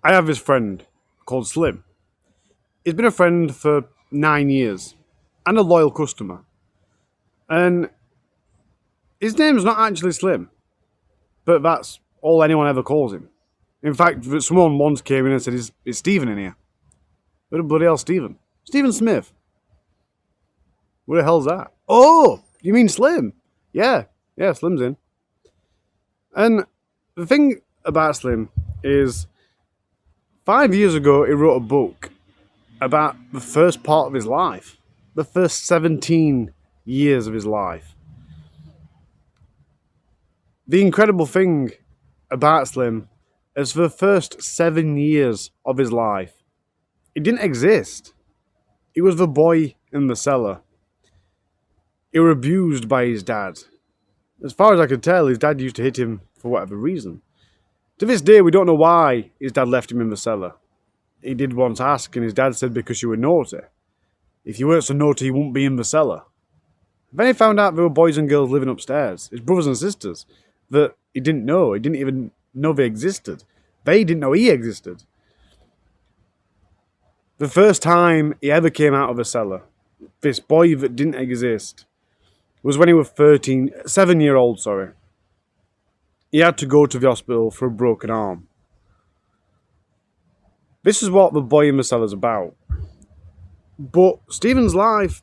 I have this friend called Slim. He's been a friend for 9 years and a loyal customer. And his name's not actually Slim, but that's all anyone ever calls him. In fact, someone once came in and said, is Stephen in here? Who the bloody hell's Stephen? Stephen Smith. Where the hell's that? Oh, you mean Slim? Yeah, Slim's in. And the thing about Slim is 5 years ago he wrote a book about the first part of his life. The first 17 years of his life. The incredible thing about Slim is for the first 7 years of his life, he didn't exist. He was the boy in the cellar. He was abused by his dad. As far as I could tell, his dad used to hit him for whatever reason. To this day, we don't know why his dad left him in the cellar. He did once ask, and his dad said because you were naughty. If you weren't so naughty, you wouldn't be in the cellar. Then he found out there were boys and girls living upstairs, his brothers and sisters, that he didn't know. He didn't even know they existed. They didn't know he existed. The first time he ever came out of a cellar, this boy that didn't exist, was when he was 7-year-old. He had to go to the hospital for a broken arm. This is what the boy in the cellar is about. But Slim's life,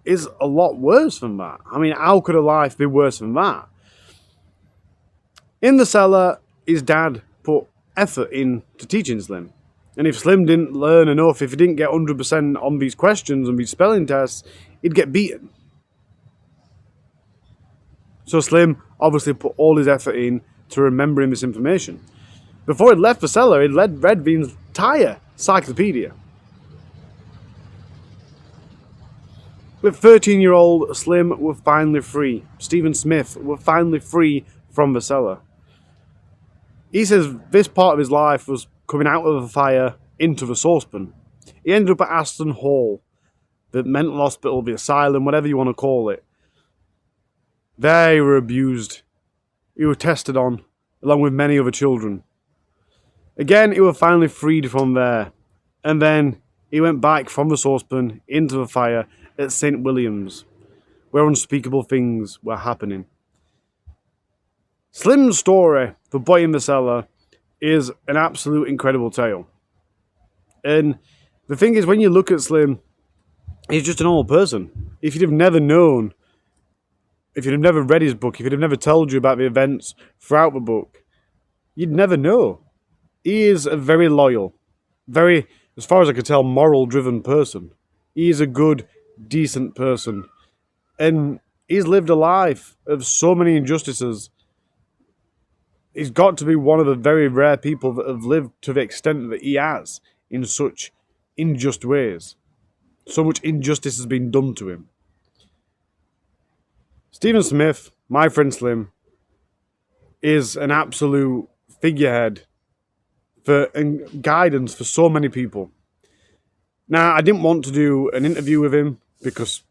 is a lot worse than that. I mean, how could a life be worse than that? In the cellar, his dad put effort into teaching Slim. And if Slim didn't learn enough, if he didn't get 100% on these questions and these spelling tests, he'd get beaten. So Slim obviously put all his effort in to remembering this information. Before he'd left the cellar, he'd read the entire encyclopedia. With 13-year-old Slim were finally free. Stephen Smith were finally free from the cellar. He says this part of his life was coming out of the fire into the saucepan. He ended up at Aston Hall, the mental hospital, the asylum, whatever you want to call it. There he were abused. He were tested on, along with many other children. Again, he was finally freed from there. And then he went back from the saucepan into the fire at St. William's, where unspeakable things were happening. Slim's story, The Boy in the Cellar, is an absolute incredible tale. And the thing is, when you look at Slim, he's just a normal person. If you'd have never known, if you'd have never read his book, if he'd have never told you about the events throughout the book, you'd never know. He is a very loyal, very, as far as I could tell, moral-driven person. He is a good, decent person. And he's lived a life of so many injustices. He's got to be one of the very rare people that have lived to the extent that he has in such unjust ways. So much injustice has been done to him. Stephen Smith, my friend Slim, is an absolute figurehead and guidance for so many people. Now, I didn't want to do an interview with him because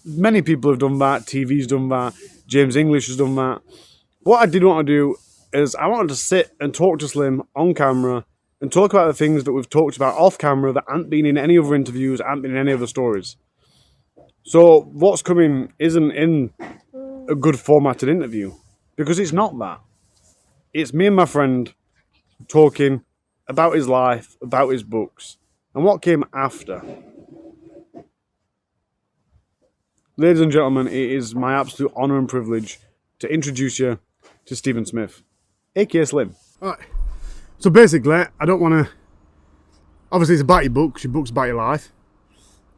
many people have done that. TV's done that. James English has done that. What I did want to do is I wanted to sit and talk to Slim on camera and talk about the things that we've talked about off camera that aren't been in any other interviews, aren't been in any other stories. So what's coming isn't in a good formatted interview because it's not that. It's me and my friend talking about his life, about his books, and what came after. Ladies and gentlemen, it is my absolute honour and privilege to introduce you to Stephen Smith, aka Slim. Alright, so basically, I don't want to... Obviously, it's about your book's about your life.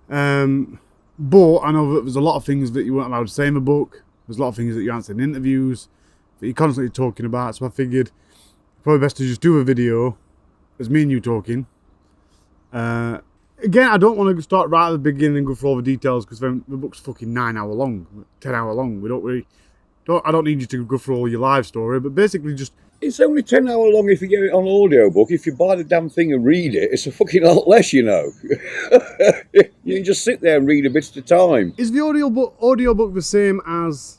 But I know that there's a lot of things that you weren't allowed to say in the book. There's a lot of things that you answered in interviews that you're constantly talking about. So I figured probably best to just do a video as me and you talking. Again, I don't want to start right at the beginning and go through all the details because then the book's fucking 9 hour long, 10 hour long. I don't need you to go through all your life story, but basically just... It's only 10 hour long if you get it on audiobook. If you buy the damn thing and read it, it's a fucking lot less, you know. You can just sit there and read a bit at a time. Is the audiobook the same as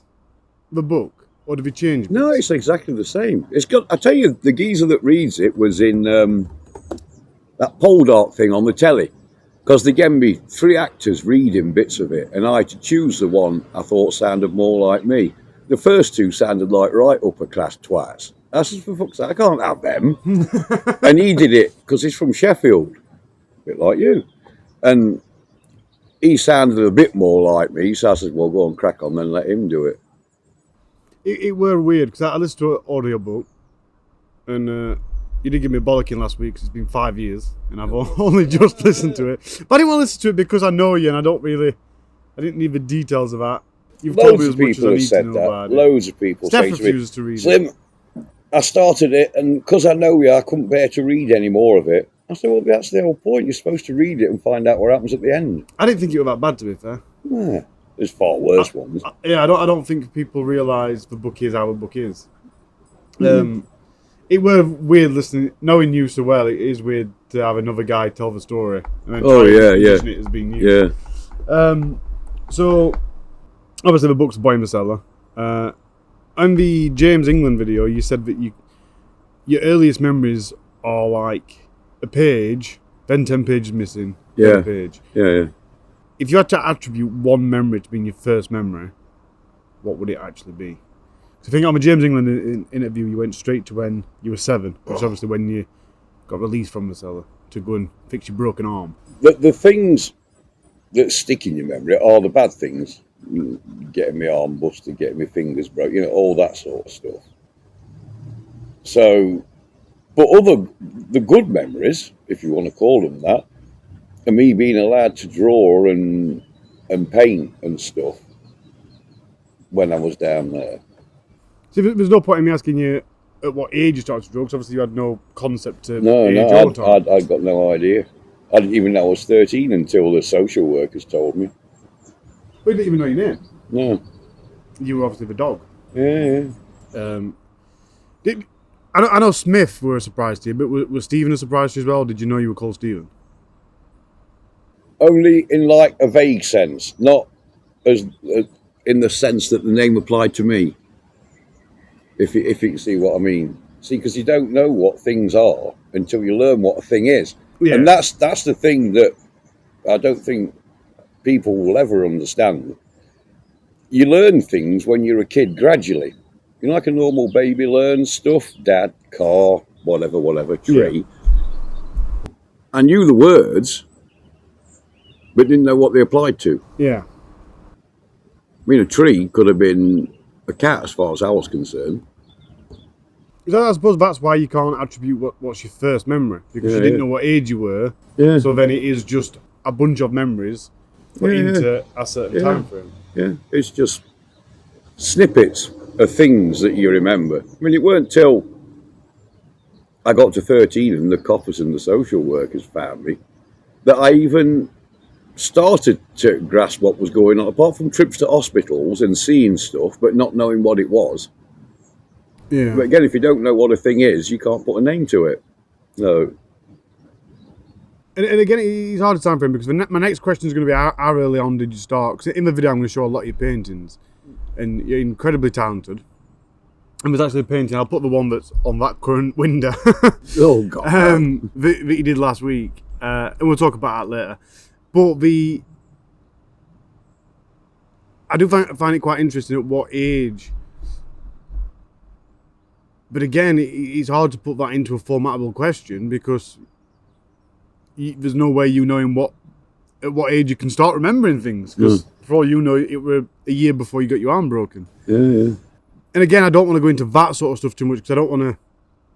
the book? or have you changed? No, it's exactly the same. It's got. I tell you, the geezer that reads it was in that pole dart thing on the telly, because they gave me 3 actors reading bits of it, and I had to choose the one I thought sounded more like me. The first 2 sounded like right upper class twats. I said, for fuck's sake, I can't have them. And he did it because he's from Sheffield, a bit like you, and he sounded a bit more like me. So I said, well, go on, crack on, then let him do it. It were weird because I listened to an audiobook, and you did give me a bollocking last week because it's been 5 years and I've only just listened to it. But I didn't want to listen to it because I know you and I didn't need the details of that. You've told me as much as I need to know about it. Loads of people Steph say to refuses me, to read Slim, it. I started it, and because I know you, I couldn't bear to read any more of it. I said, well, that's the whole point. You're supposed to read it and find out what happens at the end. I didn't think it was that bad, to be fair. Yeah, there's far worse ones. I don't think people realise the book is how a book is. It were weird listening, knowing you so well. It is weird to have another guy tell the story and then position it as being you. Yeah. So obviously the book's Boy in the Cellar. On the James England video, you said that your earliest memories are like a page, then 10 pages missing, then a page. Yeah. If you had to attribute one memory to being your first memory, what would it actually be? So I think on the James England interview, you went straight to when you were 7, which is obviously when you got released from the cellar to go and fix your broken arm. The things that stick in your memory are the bad things. Getting my arm busted, getting my fingers broke, all that sort of stuff. So, but the good memories, if you want to call them that, are me being allowed to draw and paint and stuff when I was down there. So there's no point in me asking you at what age you started to draw, because obviously you had no concept of age or time. I'd got no idea. I didn't even know I was 13 until the social workers told me. We didn't even know your name. No. You were obviously the dog. Yeah. I know Smith were a surprise to you, but was Stephen a surprise to you as well? Did you know you were called Stephen? Only in like a vague sense, not as in the sense that the name applied to me. If you can see what I mean. See, because you don't know what things are until you learn what a thing is. Yeah. And that's the thing that I don't think people will ever understand. You learn things when you're a kid gradually. Like a normal baby learns stuff, dad, car, whatever, tree. Yeah. I knew the words, but didn't know what they applied to. Yeah. I mean, a tree could have been a cat as far as I was concerned. So I suppose that's why you can't attribute what's your first memory, because you didn't know what age you were. Yeah. So then it is just a bunch of memories put into a certain time frame. Yeah, it's just snippets of things that you remember. I mean, it weren't till I got to 13 and the coppers and the social workers found me that I even started to grasp what was going on, apart from trips to hospitals and seeing stuff, but not knowing what it was. Yeah. But again, if you don't know what a thing is, you can't put a name to it. No. And again, it's hard to time frame, because my next question is going to be how early on did you start? Because in the video, I'm going to show a lot of your paintings, and you're incredibly talented. And there's actually a painting. I'll put the one that's on that current window. Oh God! that you did last week, and we'll talk about that later. But I do find it quite interesting at what age. But again, it's hard to put that into a formatable question, because there's no way you knowing at what age you can start remembering things. Because for all you know, it were a year before you got your arm broken. Yeah. And again, I don't want to go into that sort of stuff too much, because I don't want to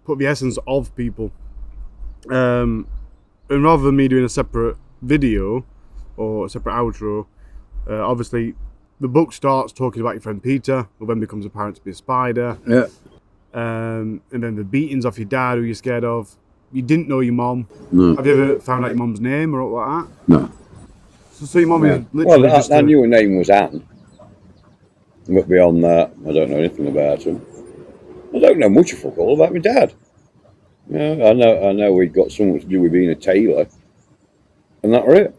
put the essence of people. And rather than me doing a separate video or a separate outro, obviously the book starts talking about your friend Peter, who then becomes apparent to be a spider. Yeah. And then the beatings off your dad, who you're scared of. You didn't know your mom. No. Have you ever found out your mom's name or like that? No. So your mom is literally I knew her name was Anne. But beyond that, I don't know anything about him. I don't know much of all about my dad. Yeah, I know we'd got something to do with being a tailor, and that were it.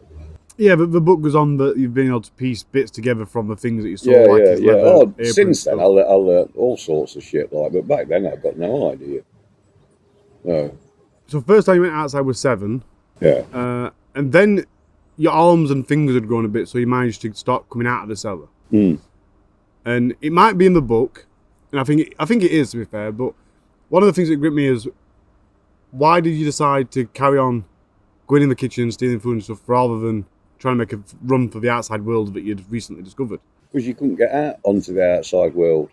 Yeah, but the book goes on that you've been able to piece bits together from the things that you saw, Yeah, like yeah, his yeah. leather Oh, apron since then, stuff. I learned all sorts of shit like. But back then, I've got no idea. No. So first time you went outside was 7, Yeah. and then your arms and fingers had grown a bit, so you managed to start coming out of the cellar. Mm. And it might be in the book, and I think it is, to be fair. But one of the things that gripped me is, why did you decide to carry on going in the kitchen, stealing food and stuff, rather than trying to make a run for the outside world that you'd recently discovered? Because you couldn't get out onto the outside world.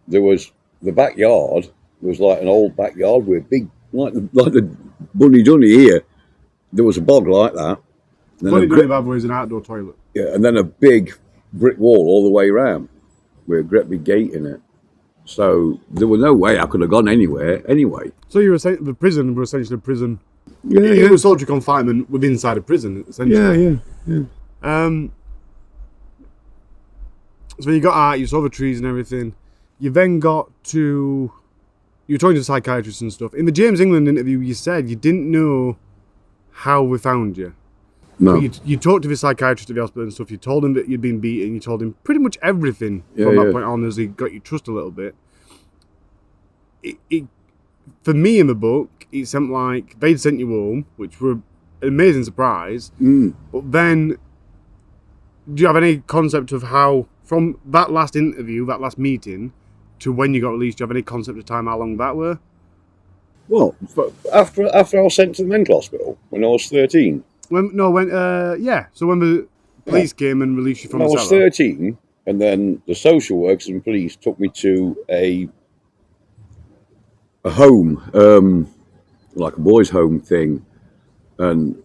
There was the backyard. Was like an old backyard with big, like the bunny dunny here. There was a bog like that. And Funny then Donny Bad is an outdoor toilet. yeah, and then a big brick wall all the way around with a great big gate in it. So there was no way I could have gone anywhere anyway. So the prison was essentially a prison. Yeah, It was solitary confinement within inside a prison, essentially. yeah. So you got out, you saw the trees and everything. You then got to... You were talking to psychiatrists and stuff. In the James England interview, you said you didn't know how we found you. No. You talked to the psychiatrist at the hospital and stuff. You told him that you'd been beaten. You told him pretty much everything from that point on, as he got you trust a little bit. For me in the book, it seemed like they'd sent you home, which were an amazing surprise. But then, do you have any concept of how, from that last interview, that last meeting, to when you got released, do you have any concept of time how long that were? Well, after I was sent to the mental hospital when I was 13. So when the police came and released you from When I the was cellar. 13, and then the social workers and police took me to a home, like a boys' home thing, and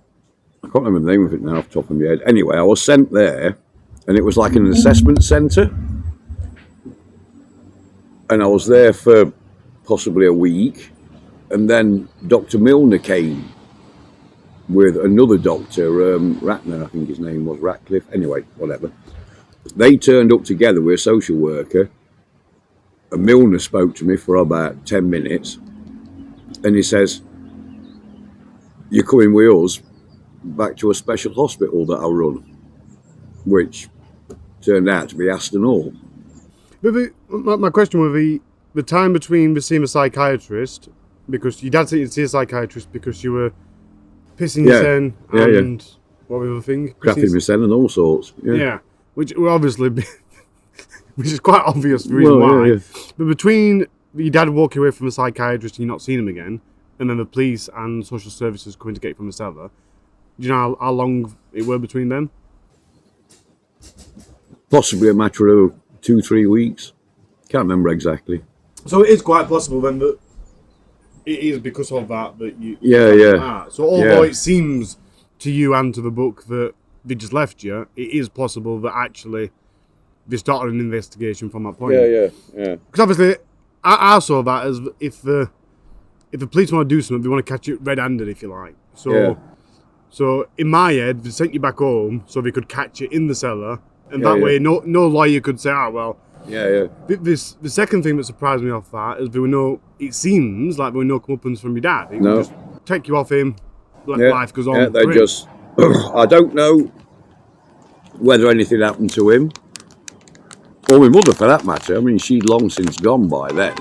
I can't remember the name of it now off the top of my head. Anyway, I was sent there, and it was like an assessment centre, and I was there for possibly a week, and then Dr. Milner came with another doctor, Ratner, I think his name was, Ratcliffe, anyway, whatever. They turned up together with a social worker, and Milner spoke to me for about 10 minutes, and he says, "You're coming with us back to a special hospital that I run," which turned out to be Aston Hall. But my question would be, the time between seeing a psychiatrist, because your dad said you'd see a psychiatrist because you were pissing your sen and what was the other thing? Crapping my sen and all sorts. Yeah, which will obviously be, which is quite obvious the reason why. Yeah. But between your dad walking away from a psychiatrist and you not seeing him again, and then the police and social services coming to get you from the cellar, do you know how long it were between them? Possibly a matter of 2-3 weeks. Can't remember exactly. So it is quite possible then that it is because of that you... So although it seems to you and to the book that they just left you, it is possible that actually they started an investigation from that point. Yeah. Because obviously, I saw that as if the police want to do something, they want to catch you red-handed, if you like. So in my head, they sent you back home so they could catch you in the cellar, and that way no lawyer could say, The second thing that surprised me off that is it seems like there were no comeuppance from your dad. He would just take you off him, life goes on. Yeah, they just, I don't know whether anything happened to him, or my mother for that matter. I mean, she'd long since gone by then.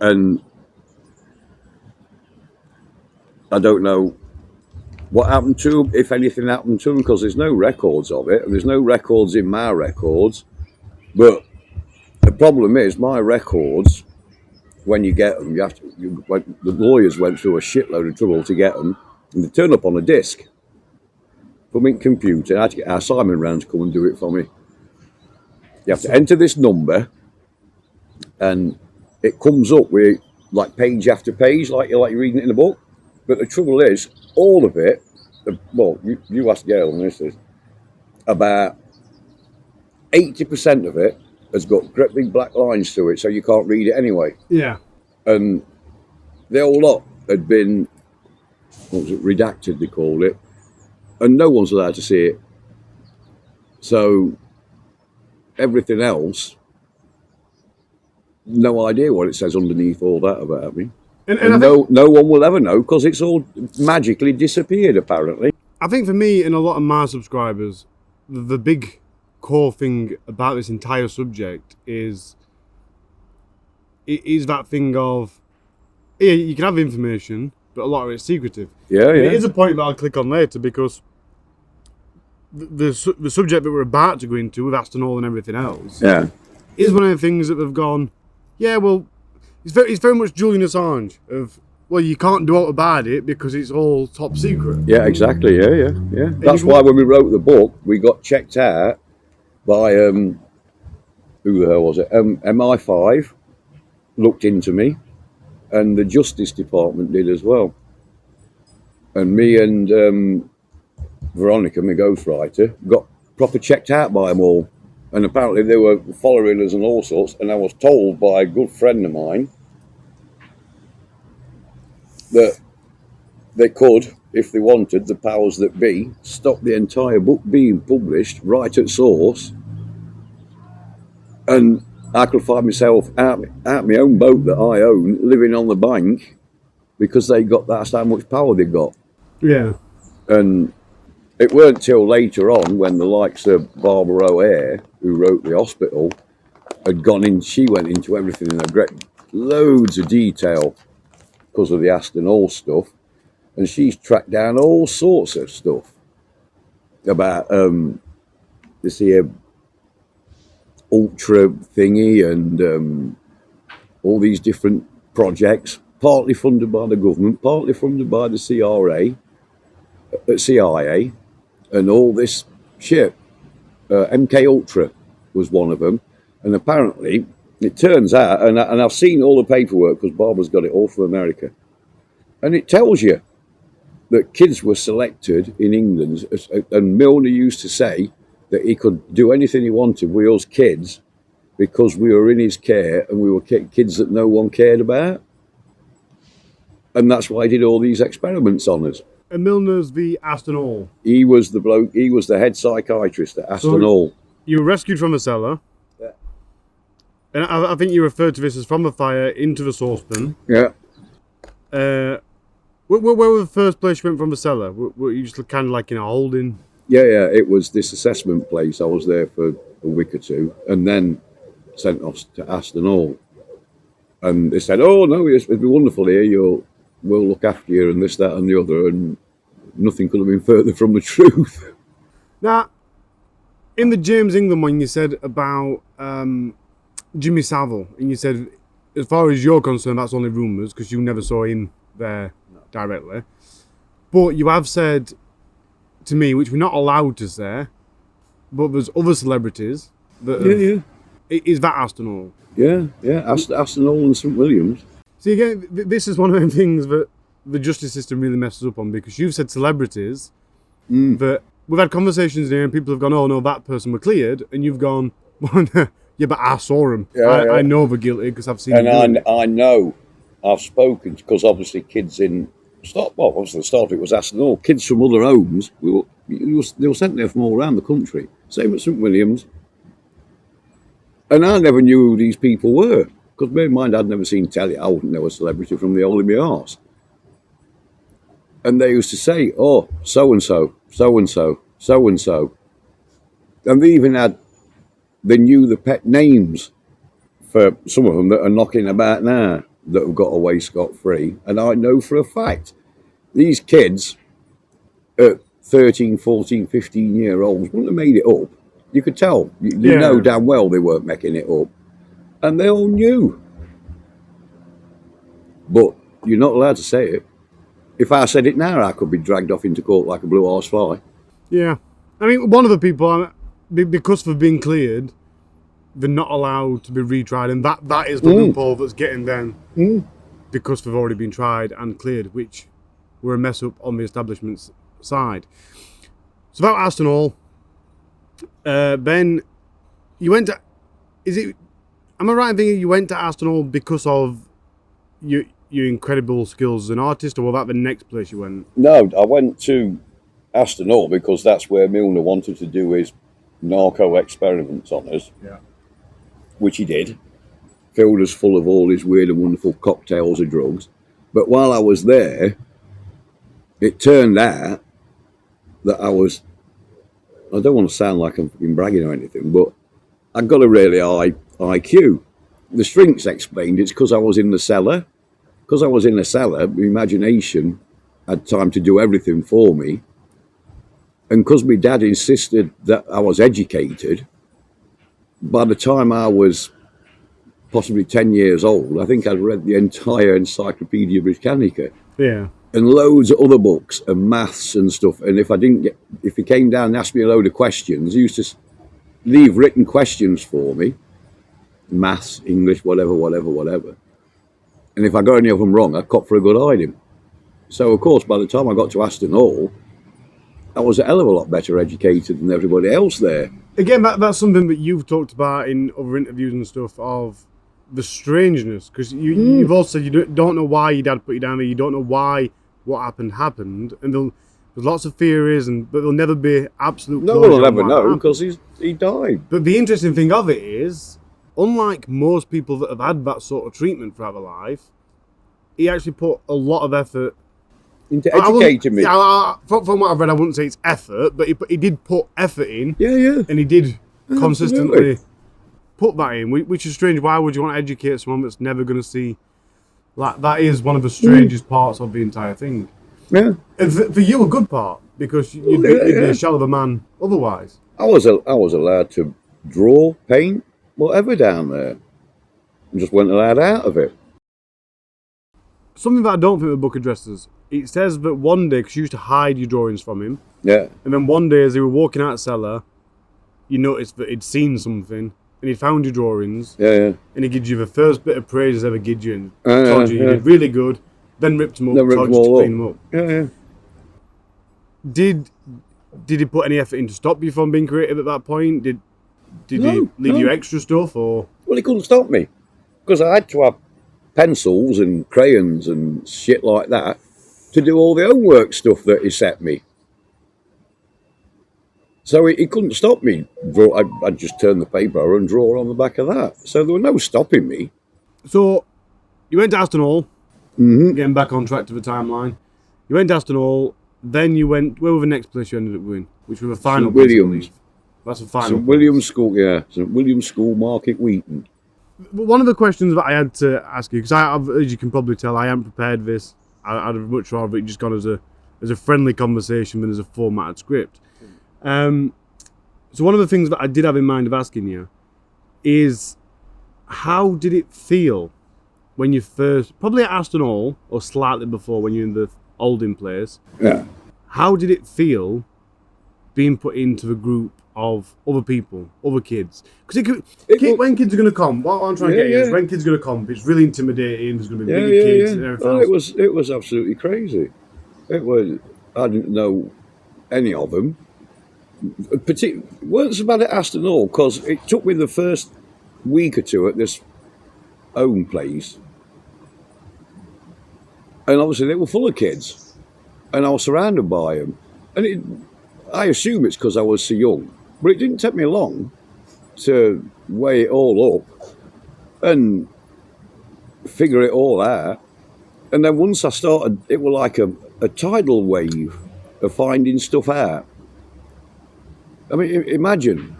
And I don't know what happened to him, if anything happened to him, because there's no records of it, and there's no records in my records. But the problem is, my records, when you get them, the lawyers went through a shitload of trouble to get them, and they turn up on a disc. Put me in computer, I had to get our Simon round to come and do it for me. You have to enter this number, and it comes up with like page after page, like you're reading it in a book. But the trouble is, all of it, you asked Gail on this, is about 80% of it has got great big black lines to it, so you can't read it anyway. Yeah. And the whole lot had been, redacted, they called it, and no one's allowed to see it. So everything else, no idea what it says underneath all that about me. And no one will ever know, because it's all magically disappeared, apparently. I think for me and a lot of my subscribers, the big core thing about this entire subject is that thing of, yeah, you can have information, but a lot of it's secretive. Yeah, And yeah. it is a point that I'll click on later because the subject that we're about to go into with Aston Hall and everything else is one of the things that have gone, yeah, well, it's very much Julian Assange of, well, you can't do out about it because it's all top secret. Yeah, exactly. Yeah. That's why when we wrote the book, we got checked out by who the hell was it? MI5 looked into me, and the Justice Department did as well. And me and Veronica, my ghostwriter, got proper checked out by them all. And apparently they were following us and all sorts. And I was told by a good friend of mine that they could, if they wanted, the powers that be, stop the entire book being published right at source, and I could find myself out my own boat that I own, living on the bank, because that's how much power they got. Yeah. And it weren't till later on when the likes of Barbara O'Hare, who wrote The Hospital, had gone in. She went into everything in a great loads of detail because of the Aston Hall stuff. And she's tracked down all sorts of stuff about this here ultra thingy and all these different projects, partly funded by the government, partly funded by the CIA, and all this shit. MK Ultra was one of them, and apparently it turns out, and I've seen all the paperwork because Barbara's got it all from America, and it tells you that kids were selected in England, and Milner used to say that he could do anything he wanted with us kids because we were in his care and we were kids that no one cared about. And that's why he did all these experiments on us. And Milner's the Aston Hall. He was the bloke, he was the head psychiatrist at Aston Hall. You were rescued from the cellar. Yeah. And I think you referred to this as from the fire into the saucepan. Yeah. Where were the first place you went from the cellar? Were you just kind of like in a holding? Yeah, it was this assessment place. I was there for a week or two and then sent off to Aston Hall. And they said, oh, no, it'd be wonderful here. We'll look after you and this, that and the other. And nothing could have been further from the truth. Now, in the James England one, you said about Jimmy Savile. And you said, as far as you're concerned, that's only rumours because you never saw him there directly. But you have said to me, which we're not allowed to say, but there's other celebrities that is that Aston Hall? Yeah, Aston Hall and St Williams. See, again, this is one of the things that the justice system really messes up on, because you've said celebrities that we've had conversations here and people have gone, oh no, that person were cleared, and you've gone, well, yeah, but I saw him. I know they're guilty because I've seen them. And I know, I've spoken, because obviously kids obviously the start of it was Aston Hall. Kids from other homes, they were sent there from all around the country. Same at St Williams. And I never knew who these people were, because bear in mind I'd never seen telly. I wouldn't know a celebrity from the hole in my arse. And they used to say, oh, so-and-so, so-and-so, so-and-so. And they knew the pet names for some of them that are knocking about now that have got away scot-free. And I know for a fact, these kids at 13, 14, 15-year-olds wouldn't have made it up. You could tell. You know damn well they weren't making it up. And they all knew. But you're not allowed to say it. If I said it now, I could be dragged off into court like a blue horse fly. Yeah. I mean, one of the people, because they've been cleared, they're not allowed to be retried. And that is the loophole that's getting them because they've already been tried and cleared, which were a mess up on the establishment's side. So about Aston Hall, Ben, you went to... Am I right in thinking you went to Aston Hall because of your incredible skills as an artist, or was that the next place you went? No, I went to Aston Hall because that's where Milner wanted to do his narco experiments on us, which he did. Filled us full of all his weird and wonderful cocktails of drugs. But while I was there, it turned out that I don't want to sound like I'm fucking bragging or anything, but I got a really high IQ. The shrinks explained it's because I was in the cellar. Because I was in the cellar, my imagination had time to do everything for me. And because my dad insisted that I was educated, by the time I was possibly 10 years old, I think I'd read the entire Encyclopedia Britannica. Yeah. And loads of other books and maths and stuff. And if he came down and asked me a load of questions, he used to leave written questions for me. Maths, English, whatever. And if I got any of them wrong, I'd cop for a good hiding. So, of course, by the time I got to Aston Hall, I was a hell of a lot better educated than everybody else there. Again, that's something that you've talked about in other interviews and stuff, of the strangeness. Because you've also said you don't know why your dad put you down there. You don't know why what happened. And there's lots of theories, but there'll never be absolute No one will ever know because he died. But the interesting thing of it is, unlike most people that have had that sort of treatment throughout their life, he actually put a lot of effort into educating me. From what I've read, I wouldn't say it's effort, but he did put effort in. Yeah. And he did consistently Absolutely. put that in, which is strange. Why would you want to educate someone that's never going to see? Like, that is one of the strangest parts of the entire thing. Yeah. And for you, a good part, because you'd be a shell of a man otherwise. I was allowed to draw, paint, whatever down there. I just weren't allowed out of it. Something that I don't think the book addresses. It says that one day, because you used to hide your drawings from him, Yeah. and then one day as they were walking out of Cellar, you noticed that he'd seen something, and he'd found your drawings, Yeah. and he gives you the first bit of praise he's ever given you, and told you did really good, then ripped them up, told you to clean them up. Yeah. Did he put any effort in to stop you from being creative at that point? Did he leave you extra stuff, or? Well, he couldn't stop me because I had to have pencils and crayons and shit like that to do all the homework stuff that he set me. So he couldn't stop me. I'd just turn the paper over and draw on the back of that. So there was no stopping me. So you went to Aston Hall, getting back on track to the timeline. You went to Aston Hall, then you went, where was the next place you ended up going? Which was the final St. place, I William's. believe. That's the final St. William's School, yeah. St. William's School, Market Wheaton. One of the questions that I had to ask you, because as you can probably tell, I am prepared for this. I'd have much rather it just gone as a friendly conversation than as a formatted script. So one of the things that I did have in mind of asking you is, how did it feel when you first, probably at Aston Hall, or slightly before when you're in the Oldham place, Yeah. how did it feel being put into the group of other people, other kids? Because when kids are going to come, what I'm trying to get here is when kids are going to come, it's really intimidating, there's going to be bigger kids and everything else. It was absolutely crazy. I didn't know any of them. Weren't so bad at Aston Hall because it took me the first week or two at this home place, and obviously they were full of kids, and I was surrounded by them, and I assume it's because I was so young, but it didn't take me long to weigh it all up and figure it all out. And then once I started, it was like a tidal wave of finding stuff out. I mean, imagine,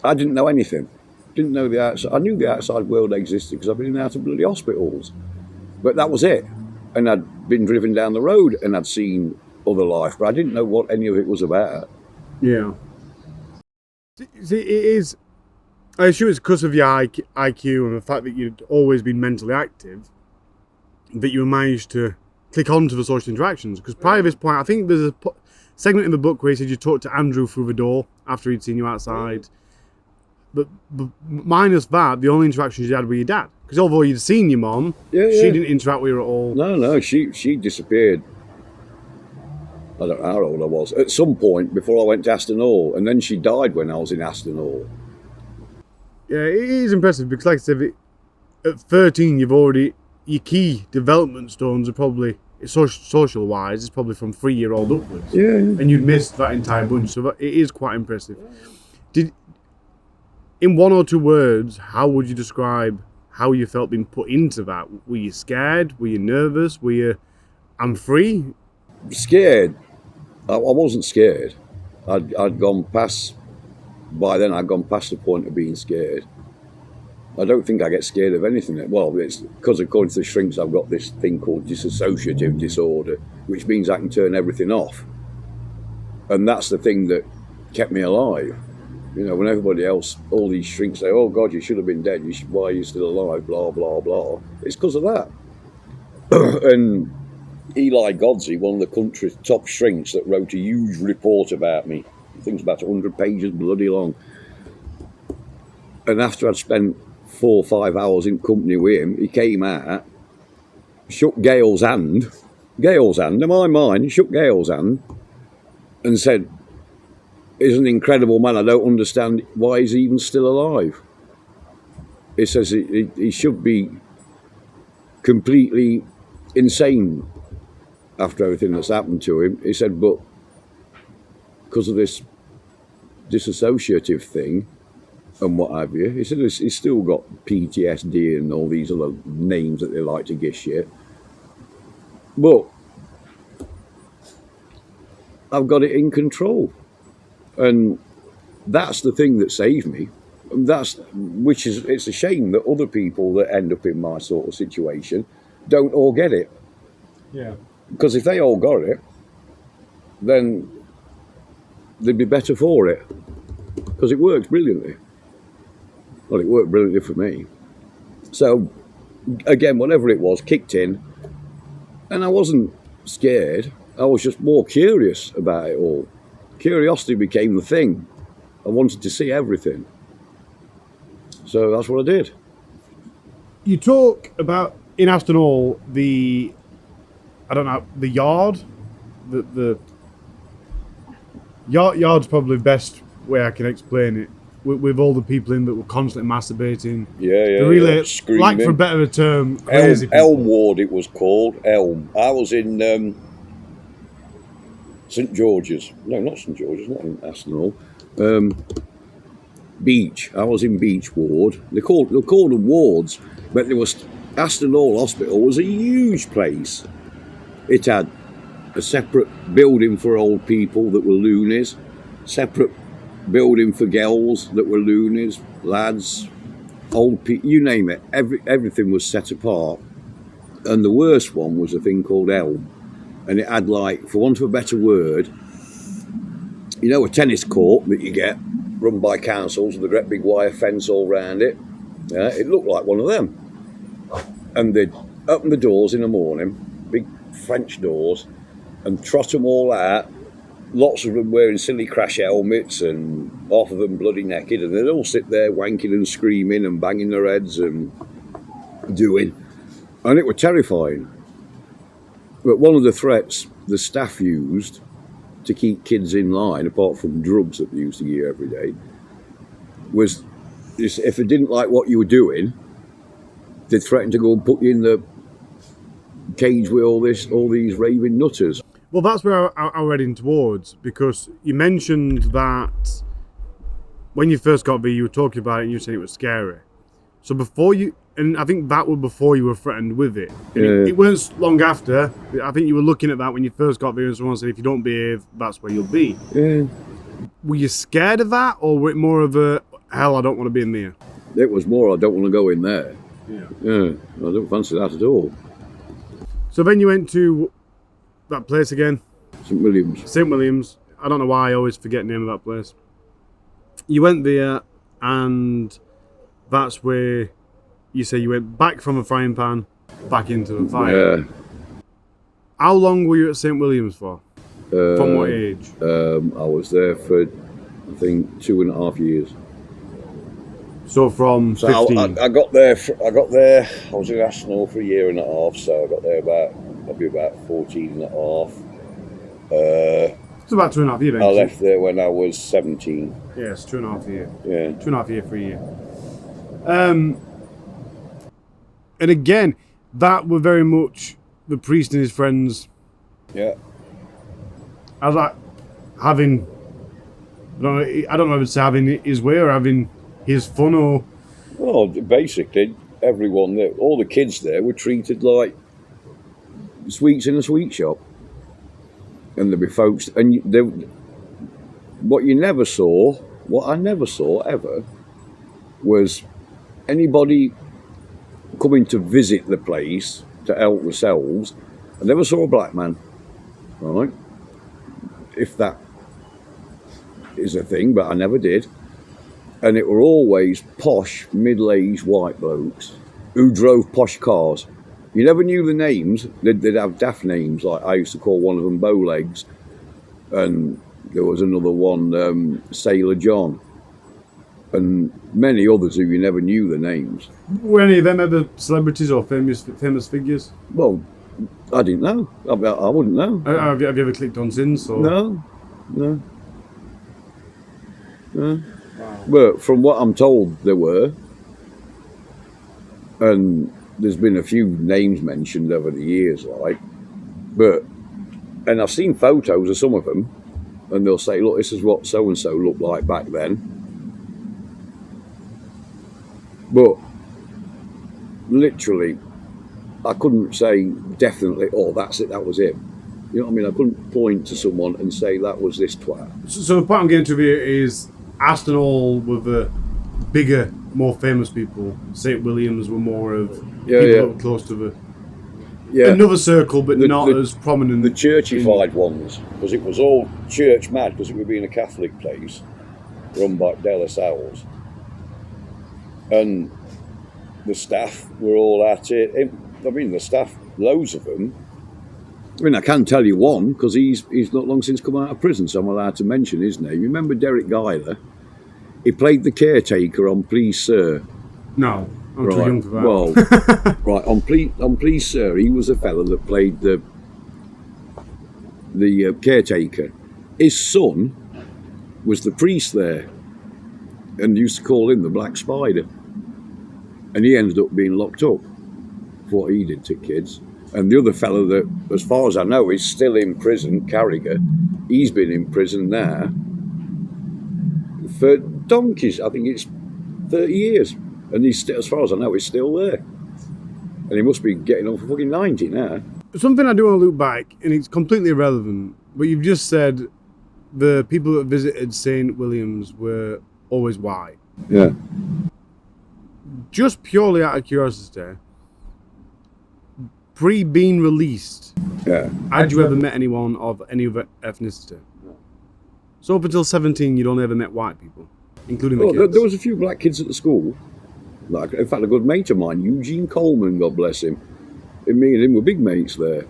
I didn't know anything. Didn't know the outside. I knew the outside world existed because I've been in and out of bloody hospitals. But that was it. And I'd been driven down the road and I'd seen other life, but I didn't know what any of it was about. Yeah. See, it is, I assume it's because of your IQ and the fact that you'd always been mentally active that you managed to click on to the social interactions. Because prior to this point, I think there's a segment in the book where he said you talked to Andrew through the door after he'd seen you outside. But minus that, the only interactions you had with your dad. Because although you'd seen your mom, she didn't interact with you at all. No, she disappeared. I don't know how old I was. At some point before I went to Aston Hall, and then she died when I was in Aston Hall. Yeah, it is impressive because, like I said, at 13, you've already, your key development stones are probably, social-wise, it's probably from 3-year-old upwards. Yeah. And you'd missed that entire bunch, so it is quite impressive. In one or two words, how would you describe how you felt being put into that? Were you scared? Were you nervous? Were you, I'm free? Scared. I wasn't scared. I'd gone past, by then I'd gone past the point of being scared. I don't think I get scared of anything. Well, it's because according to the shrinks, I've got this thing called dissociative disorder, which means I can turn everything off. And that's the thing that kept me alive. You know, when everybody else, all these shrinks say, oh God, you should have been dead. Why are you still alive? Blah, blah, blah. It's because of that. And Eli Godsey, one of the country's top shrinks, that wrote a huge report about me. I think it's about 100 pages bloody long. And after I'd spent 4 or 5 hours in company with him, he came out, shook Gail's hand, in my mind, he shook Gail's hand and said, he's an incredible man, I don't understand why he's even still alive. He says he should be completely insane after everything that's happened to him. He said, but because of this dissociative thing and what have you, he said he's still got PTSD and all these other names that they like to give shit. But I've got it in control. And that's the thing that saved me. It's a shame that other people that end up in my sort of situation don't all get it. Yeah. Because if they all got it, then they'd be better for it. Because it works brilliantly. Well, it worked brilliantly for me. So, again, whatever it was, kicked in. And I wasn't scared. I was just more curious about it all. Curiosity became the thing. I wanted to see everything. So that's what I did. You talk about, in Aston Hall, the yard? The yard's probably the best way I can explain it. With all the people in that were constantly masturbating. Yeah. Really, screaming. like for a better term, crazy people. Elm Ward it was called, Elm. I was in St George's. No, not St George's, not in Aston Hall. Beach. I was in Beach Ward. They called them wards, but there was Aston Hall Hospital was a huge place. It had a separate building for old people that were loonies, separate building for girls that were loonies, lads, old people, you name it. Everything was set apart. And the worst one was a thing called Elm. And it had, like, for want of a better word, you know, a tennis court that you get run by councils with a great big wire fence all round it. Yeah, it looked like one of them. And they'd open the doors in the morning, big French doors, and trot them all out. Lots of them wearing silly crash helmets and half of them bloody naked, and they'd all sit there wanking and screaming and banging their heads and doing. And it was terrifying. But one of the threats the staff used to keep kids in line, apart from drugs that they used to give every day, was if they didn't like what you were doing, they'd threaten to go and put you in the cage with all these raving nutters. Well, that's where I'm heading towards, because you mentioned that when you first got V, you were talking about it and you were saying it was scary. So before you, and I think that was before you were threatened with it. It wasn't long after. I think you were looking at that when you first got V and someone said, if you don't behave, that's where you'll be. Yeah. Were you scared of that, or were it more of a, hell, I don't want to be in there? It was more, I don't want to go in there. Yeah. I don't fancy that at all. So then you went to that place again? St William's. St William's. I don't know why I always forget the name of that place. You went there, and that's where you say you went back from a frying pan back into a fire. Yeah. How long were you at St William's for? From what age? I was there for, I think, 2.5 years. So from 15? I got there. I was in Aston Hall for 1.5 years, so I got there probably about 14 and a half. It's about 2.5 years. I left there when I was 17. Yes, 2.5 years. Yeah. 2.5 years for a year. And again, that were very much the priest and his friends. Yeah. I was like having, I don't know if it's having his way or having his fun or. Well, basically, everyone there, all the kids there were treated like sweets in a sweet shop. and there'd be folks, and what I never saw ever, was anybody coming to visit the place to help themselves. I never saw a black man, right? If that is a thing, but I never did. And it were always posh, middle-aged white blokes who drove posh cars. You never knew the names. They'd have daft names, like I used to call one of them Bowlegs, and there was another one, Sailor John, and many others who you never knew the names. Were any of them ever celebrities or famous figures? Well, I didn't know. I wouldn't know. Have you ever clicked on since? Or? No. Wow. But from what I'm told, there were, and there's been a few names mentioned over the years, and I've seen photos of some of them, and they'll say, look, this is what so-and-so looked like back then. But literally, I couldn't say definitely, oh, that's it, that was it. You know what I mean? I couldn't point to someone and say that was this twat. So the point I'm getting to here is Aston Hall were the bigger, more famous people. St. William's were more of people that were close to another circle, but not as prominent. The churchified ones, because it was all church mad, because it would be in a Catholic place run by De La Salle's. And the staff were all at it. I mean, the staff, loads of them. I mean, I can tell you one, because he's not long since come out of prison, so I'm allowed to mention his name. You remember Derek Guyler? He played the caretaker on Please Sir. No, I'm too young for that. Well, right, on Please Sir, he was a fella that played the caretaker. His son was the priest there, and used to call him the Black Spider. And he ended up being locked up for what he did to kids. And the other fellow that, as far as I know, is still in prison, Carragher, he's been in prison now for donkeys. I think it's 30 years. And he's still, as far as I know, he's still there. And he must be getting on for fucking 90 now. Something I do want to look back, and it's completely irrelevant, but you've just said the people that visited St. William's were always white. Yeah. Just purely out of curiosity, pre-being released, had you ever met anyone of any other ethnicity? So up until 17, you'd only ever met white people, including the kids? There was a few black kids at the school. Like, in fact, a good mate of mine, Eugene Coleman, God bless him, and me and him were big mates there.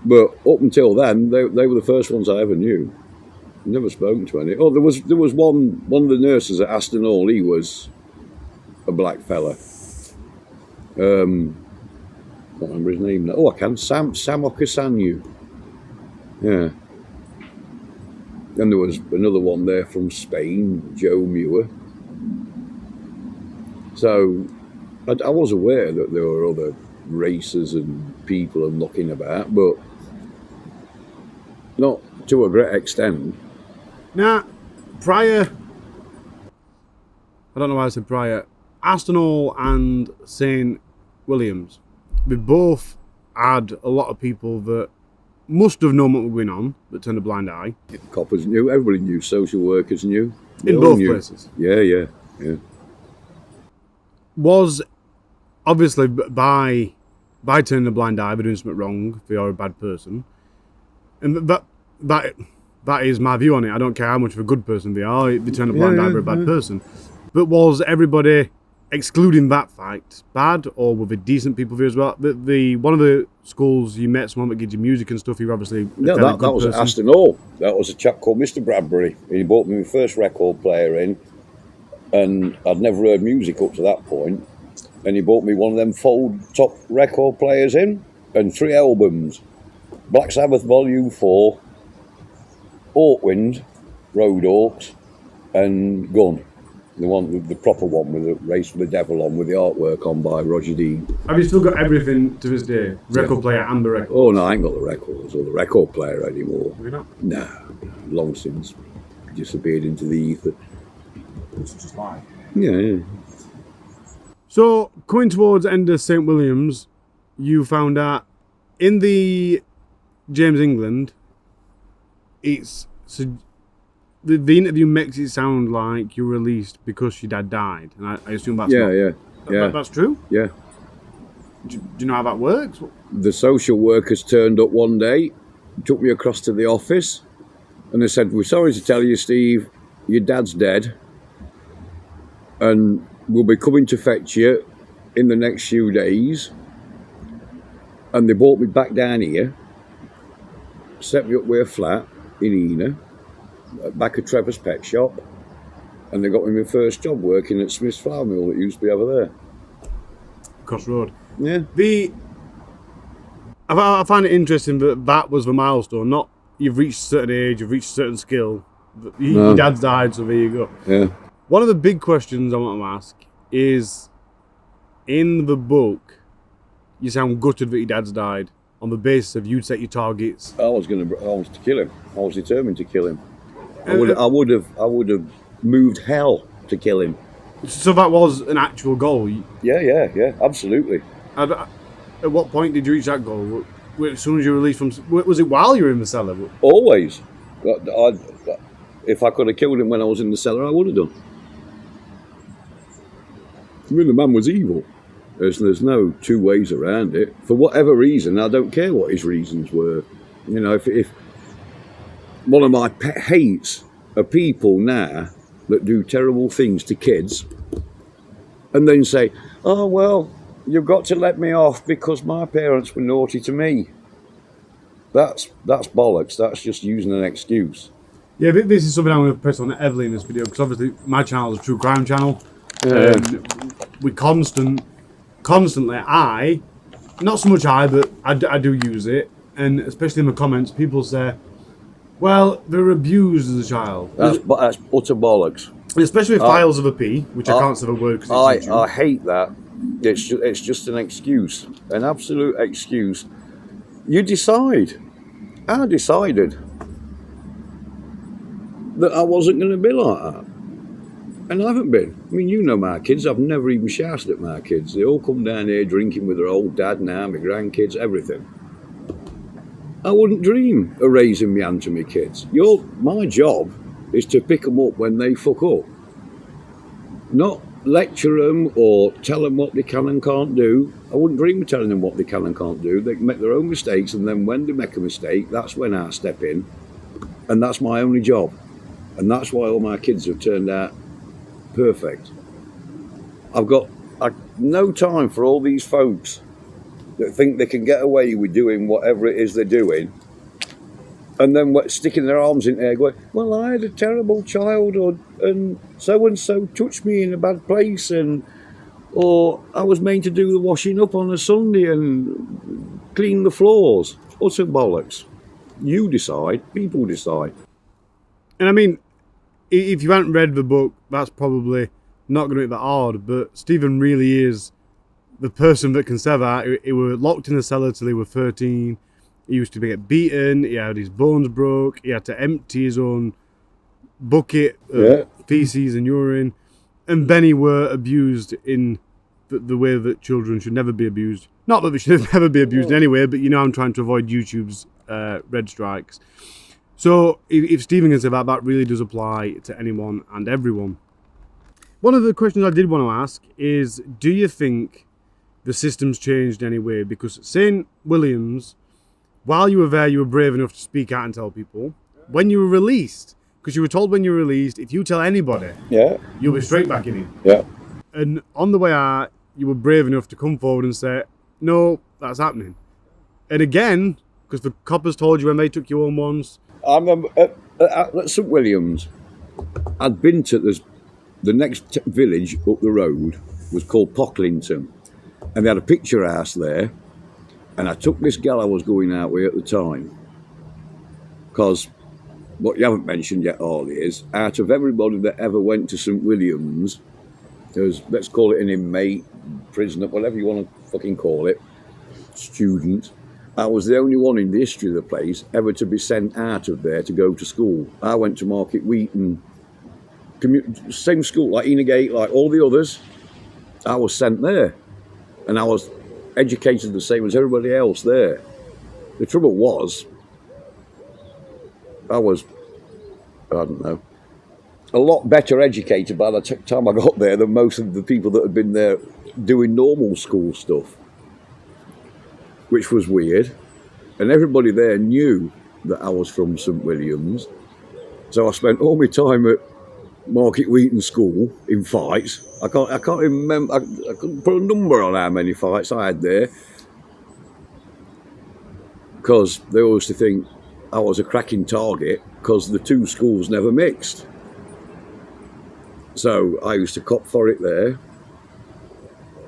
But up until then, they were the first ones I ever knew. Never spoken to any. Oh, there was one of the nurses at Aston Hall. He was a black fella. Can't remember his name now. Oh, I can. Sam Okasanyu. Yeah. And there was another one there from Spain, Joe Muir. So I was aware that there were other races and people and looking about, but not to a great extent. Now, prior, I don't know why I said prior, Aston Hall and St. William's, we both had a lot of people that must have known what was going on, but turned a blind eye. Coppers knew, everybody knew, social workers knew. In both places. Yeah. Was obviously by turning a blind eye, by doing something wrong, if you're a bad person. And that is my view on it. I don't care how much of a good person they are, they turn a blind eye for a bad person. But was everybody, excluding that fact, bad, or were they decent people for you as well? One of the schools you met someone that gives you music and stuff, you're obviously that was at Aston Hall. That was a chap called Mr. Bradbury. He bought me my first record player in, and I'd never heard music up to that point. And he bought me one of them fold top record players in, and 3 albums: Black Sabbath Volume 4, Hawkwind, Road Hawks, and Gun. The one with the proper one with the Race for the Devil on, with the artwork on by Roger Dean. Have you still got everything to this day? Record player and the record? Oh no, I ain't got the records or the record player anymore. Have you not? No, long since disappeared into the ether. It's just live. Yeah. So, coming towards the end of St. William's, you found out in the James England, it's so the interview makes it sound like you were released because your dad died, and I assume that's that's true. Yeah. Do you know how that works? The social workers turned up one day, took me across to the office, and they said, "We're sorry to tell you, Steve, your dad's dead, and we'll be coming to fetch you in the next few days." And they brought me back down here, set me up with a flat in Ena, back at Trevor's pet shop, and they got me my first job working at Smith's Flour Mill that used to be over there. Cross Road. Yeah. I find it interesting that was the milestone, not you've reached a certain age, you've reached a certain skill. Your dad's died, so there you go. Yeah. One of the big questions I want to ask is, in the book, you sound gutted that your dad's died on the basis of you'd set your targets. I was to kill him. I was determined to kill him. I would have moved hell to kill him. So that was an actual goal? Yeah, absolutely. At what point did you reach that goal? As soon as you were released from... Was it while you were in the cellar? Always. If I could have killed him when I was in the cellar, I would have done. I mean, the man was evil. There's no two ways around it. For whatever reason, I don't care what his reasons were. You know, if one of my pet hates are people now that do terrible things to kids and then say, "Oh, well, you've got to let me off because my parents were naughty to me." That's bollocks. That's just using an excuse. Yeah, this is something I'm going to press on heavily in this video because obviously my channel is a true crime channel. We constantly, not so much but I do use it, and especially in the comments, people say, "Well, they're abused as a child." That's utter bollocks. Especially with files of a P, which I can't say the word because it's I hate that. It's just an excuse, an absolute excuse. You decide. I decided that I wasn't going to be like that. And I haven't been. I mean, you know my kids. I've never even shouted at my kids. They all come down here drinking with their old dad now, my grandkids, everything. I wouldn't dream of raising my hand to my kids. My job is to pick them up when they fuck up. Not lecture them or tell them what they can and can't do. I wouldn't dream of telling them what they can and can't do. They can make their own mistakes, and then when they make a mistake, that's when I step in. And that's my only job. And that's why all my kids have turned out perfect. I've got no time for all these folks that think they can get away with doing whatever it is they're doing, and then sticking their arms in the air going, "Well, I had a terrible childhood, and so touched me in a bad place, or I was made to do the washing up on a Sunday and clean the floors." Utter bollocks. You decide, people decide. And I mean, if you haven't read the book, that's probably not going to be that hard, but Stephen really is the person that can say that. He was locked in the cellar till he was 13. He used to get beaten. He had his bones broke. He had to empty his own bucket of feces and urine. And then he were abused in the way that children should never be abused. Not that they should never be abused anyway, but you know I'm trying to avoid YouTube's red strikes. So if Stephen can say that, that really does apply to anyone and everyone. One of the questions I did want to ask is, do you think the system's changed anyway? Because St. William's, while you were there, you were brave enough to speak out and tell people. When you were released, because you were told when you were released, if you tell anybody, you'll be straight back in it. Yeah. And on the way out, you were brave enough to come forward and say, "No, that's happening." And again, because the coppers told you when they took you home once. I remember at St William's, I'd been to the next village up the road was called Pocklington, and they had a picture house there, and I took this gal I was going out with at the time, because what you haven't mentioned yet, Harley, is out of everybody that ever went to St William's, there was, let's call it an inmate, prisoner, whatever you want to fucking call it, student, I was the only one in the history of the place ever to be sent out of there to go to school. I went to Market Wheaton, same school, like Enagate, like all the others. I was sent there, and I was educated the same as everybody else there. The trouble was, I don't know, a lot better educated by the time I got there than most of the people that had been there doing normal school stuff, which was weird. And everybody there knew that I was from St William's. So I spent all my time at Market Wheaton School in fights. I can't remember. I couldn't put a number on how many fights I had there, because they always used to think I was a cracking target because the two schools never mixed. So I used to cop for it there.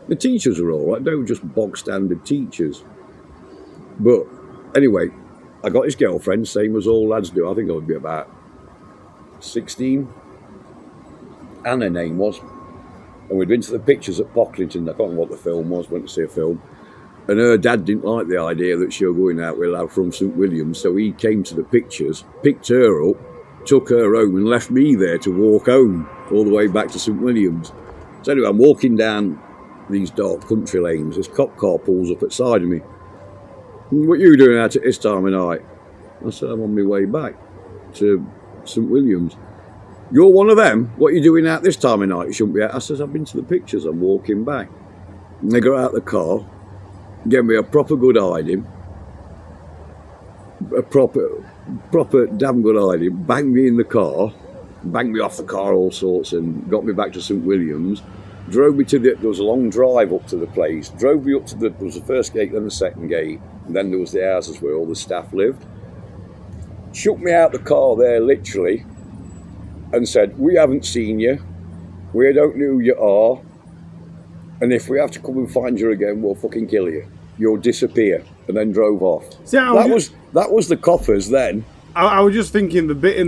The teachers were all right. They were just bog standard teachers. But anyway, I got his girlfriend, same as all lads do. I think I would be about 16. And her name was. And we'd been to the pictures at Pocklington. I can't remember what the film was, went to see a film. And her dad didn't like the idea that she was going out with a lad from St William's, so he came to the pictures, picked her up, took her home and left me there to walk home all the way back to St William's. So anyway, I'm walking down these dark country lanes. This cop car pulls up at the side of me. "What are you doing out at this time of night?" I said, "I'm on my way back to St William's." "You're one of them? What are you doing out this time of night? You shouldn't be out." I said, "I've been to the pictures, I'm walking back." And they got out the car, gave me a proper good hiding, a proper damn good hiding, banged me in the car, banged me off the car, all sorts, and got me back to St William's. Drove me to there was a long drive up to the place, drove me up to there was the first gate, then the second gate, and then there was the houses where all the staff lived. Shook me out the car there, literally, and said, "We haven't seen you, we don't know who you are, and if we have to come and find you again, we'll fucking kill you. You'll disappear," and then drove off. See, that was the coppers then. I was just thinking the bit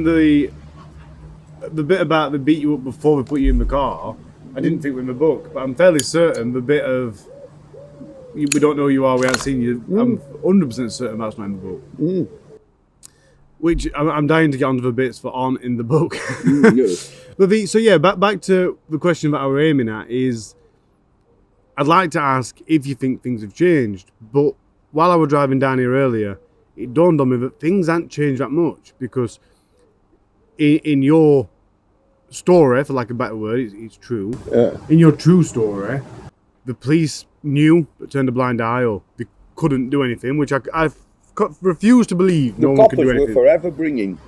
about the beat you up before we put you in the car. I didn't think in the book, but I'm fairly certain the bit of we don't know who you are, we haven't seen you. I'm 100% certain that's not in the book. Which I'm dying to get onto the bits that aren't in the book. Yes. But back to the question that I were aiming at is, I'd like to ask if you think things have changed. But while I was driving down here earlier, it dawned on me that things haven't changed that much, because in your story, for lack of a better word, it's true. Yeah. In your true story, the police knew but turned a blind eye, or they couldn't do anything, which I refuse to believe. The no one could do coppers were anything. forever bringing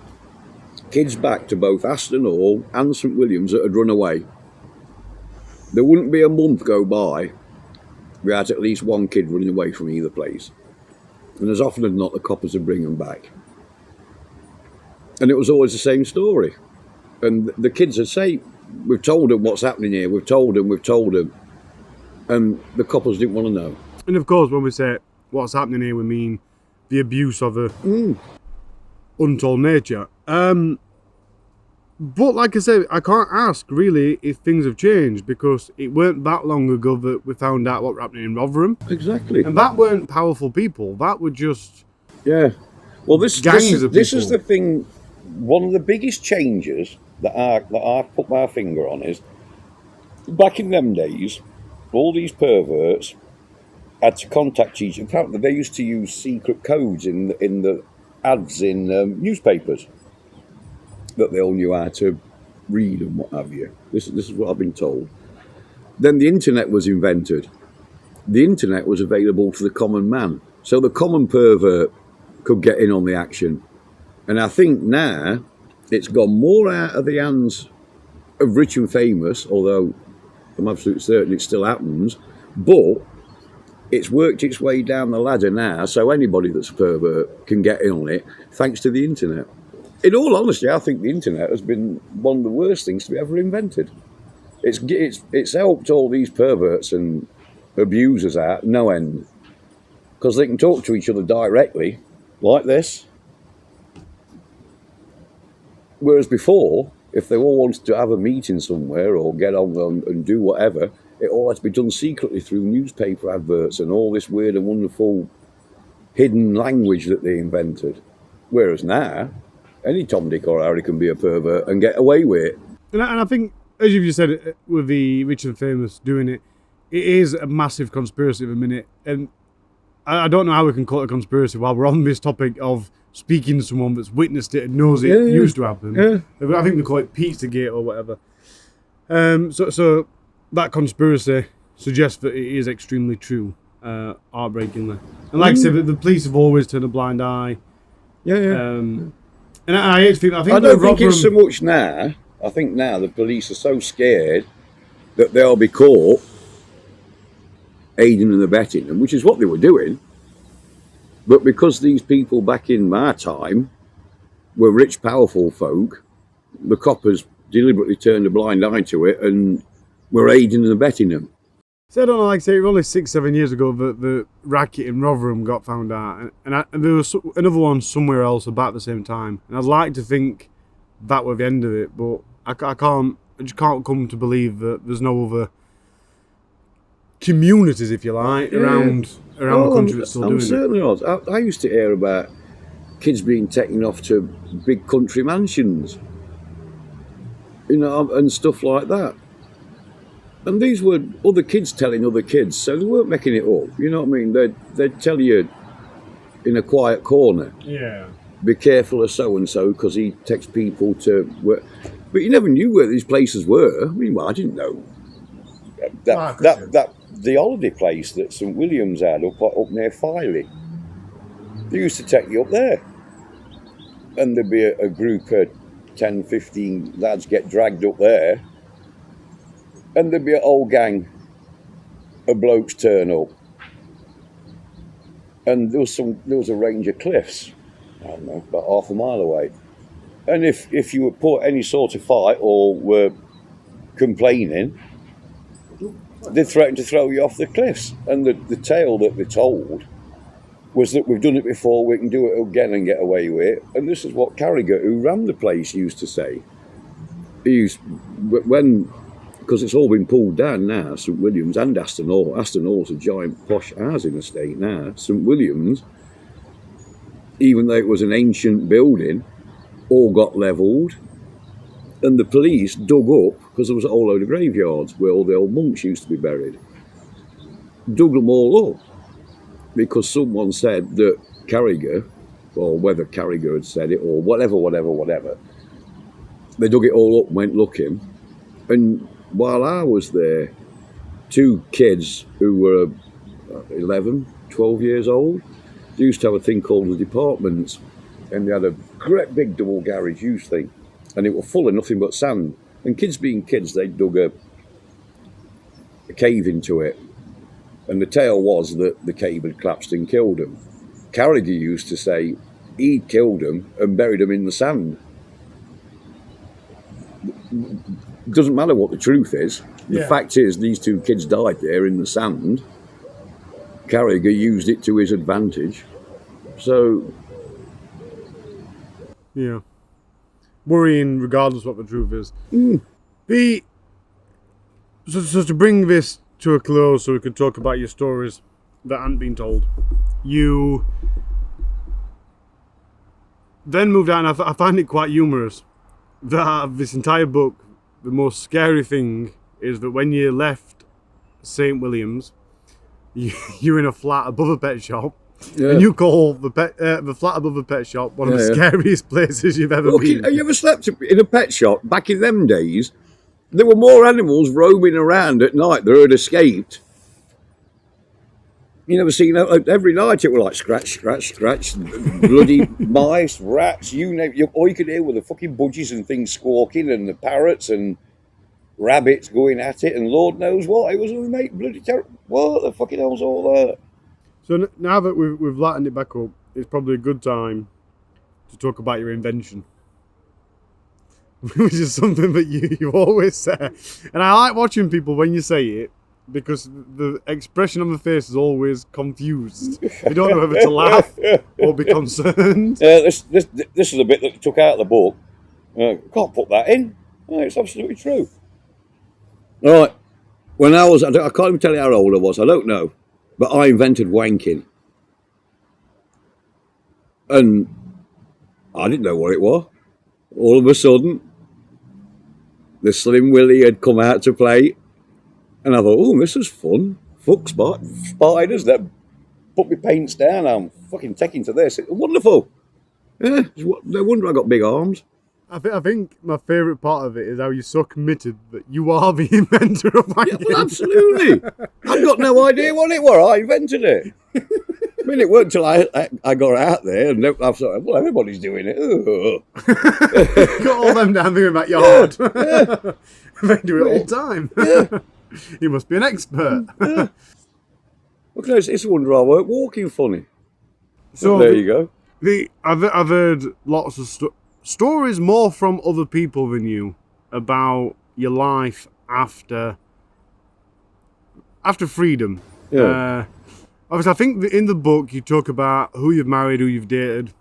kids back to both Aston Hall and St William's that had run away. There wouldn't be a month go by without at least one kid running away from either place. And as often as not, the coppers would bring them back. And it was always the same story. And the kids would say, "We've told them what's happening here, we've told them. And the coppers didn't want to know. And of course, when we say what's happening here, we mean the abuse of a untold nature. But like I said, I can't ask really if things have changed, because it weren't that long ago that we found out what was happening in Rotherham. Exactly. And that weren't powerful people. That were just Well, this gangs of is people. the thing. One of the biggest changes that I put my finger on is, back in them days, all these perverts had to contact each other. Apparently, they used to use secret codes in the ads in newspapers that they all knew how to read and what have you. This is what I've been told. Then the internet was invented. The internet was available to the common man, so the common pervert could get in on the action. And I think now it's gone more out of the hands of rich and famous, although I'm absolutely certain it still happens, but it's worked its way down the ladder now, so anybody that's a pervert can get in on it thanks to the internet. In all honesty, I think the internet has been one of the worst things to be ever invented. It's helped all these perverts and abusers out no end, because they can talk to each other directly like this. Whereas before, if they all wanted to have a meeting somewhere or get on and do whatever, it all had to be done secretly through newspaper adverts and all this weird and wonderful hidden language that they invented. Whereas now, any Tom, Dick or Harry can be a pervert and get away with it. And I think, as you've just said, with the rich and famous doing it, it is a massive conspiracy at the minute. And I don't know how we can call it a conspiracy while we're on this topic of speaking to someone that's witnessed it and knows it used to happen. Yeah. I think they call it Pizzagate or whatever. So that conspiracy suggests that it is extremely true, heartbreakingly. And like I said, the police have always turned a blind eye. And I think I don't think it's so much now. I think now the police are so scared that they'll be caught aiding and abetting them, which is what they were doing. But because these people back in my time were rich, powerful folk, the coppers deliberately turned a blind eye to it and were aiding and abetting them. So I don't know, like I say, it was only 6-7 years ago that the racket in Rotherham got found out, and there was another one somewhere else about the same time. And I'd like to think that was the end of it, but I just can't come to believe that there's no other communities, if you like, around the country that's still doing it. Certainly not. I used to hear about kids being taken off to big country mansions, and stuff like that. And these were other kids telling other kids, so they weren't making it up. You know what I mean? They'd tell you in a quiet corner, be careful of so-and-so because he takes people to work. But you never knew where these places were. I mean, well, I didn't know. The holiday place that St William's had up near Filey, they used to take you up there. And there'd be a group of 10, 15 lads get dragged up there. And there'd be a whole gang of blokes turn up. And there was a range of cliffs, I don't know, about half a mile away. And if you were put any sort of fight or were complaining, they threatened to throw you off the cliffs. And the tale that they told was that we've done it before, we can do it again and get away with it. And this is what Carragher, who ran the place, used to say. Because it's all been pulled down now, St William's and Aston Hall. Aston Hall's a giant posh housing estate now. St William's, even though it was an ancient building, all got levelled. And the police dug up, because there was a whole load of graveyards where all the old monks used to be buried. Dug them all up, because someone said that Carragher, or whether Carragher had said it, or whatever, they dug it all up and went looking. And while I was there, 2 kids who were 11, 12 years old, they used to have a thing called the departments, and they had a great big double garage use thing, and it was full of nothing but sand. And kids being kids, they dug a cave into it, and the tale was that the cave had collapsed and killed them. Carragher used to say he'd killed them and buried them in the sand. It doesn't matter what the truth is. The fact is, these 2 kids died there in the sand. Carragher used it to his advantage. So, yeah, worrying regardless what the truth is. So to bring this to a close, so we could talk about your stories that hadn't been told. You then moved out, and I find it quite humorous that out of this entire book, the most scary thing is that when you left St William's, you're in a flat above a pet shop, and you call the flat above a pet shop one of the scariest places you've ever been. Have you ever slept in a pet shop? Back in them days, there were more animals roaming around at night that had escaped. You never seen every night it was like scratch, bloody mice, rats, you name it. All you could hear were the fucking budgies and things squawking, and the parrots and rabbits going at it, and Lord knows what. It was bloody terrible. What the fucking hell's all that? So now that we've lightened it back up, it's probably a good time to talk about your invention, which is something that you always say. And I like watching people when you say it, because the expression on the face is always confused. You don't know whether to laugh or be concerned. This is a bit that they took out of the book. Can't put that in. No, it's absolutely true. All right. When I can't even tell you how old I was. I don't know. But I invented wanking. And I didn't know what it was. All of a sudden, the Slim Willy had come out to play. And I thought, oh, this is fun. Fuck spiders that put my paints down. I'm fucking taking to this. It's wonderful. Yeah, no wonder I got big arms. I think my favourite part of it is how you're so committed that you are the inventor of my Yeah, well, absolutely. I've got no idea what it was. I invented it. I mean, it weren't till I got out there and I thought, well, everybody's doing it. Got all them down there in that yard. They do it all the time. You must be an expert. Look, it's a wonder I weren't walking funny. So there you go. I've heard lots of stories more from other people than you about your life after freedom. Yeah. Obviously, I think in the book you talk about who you've married, who you've dated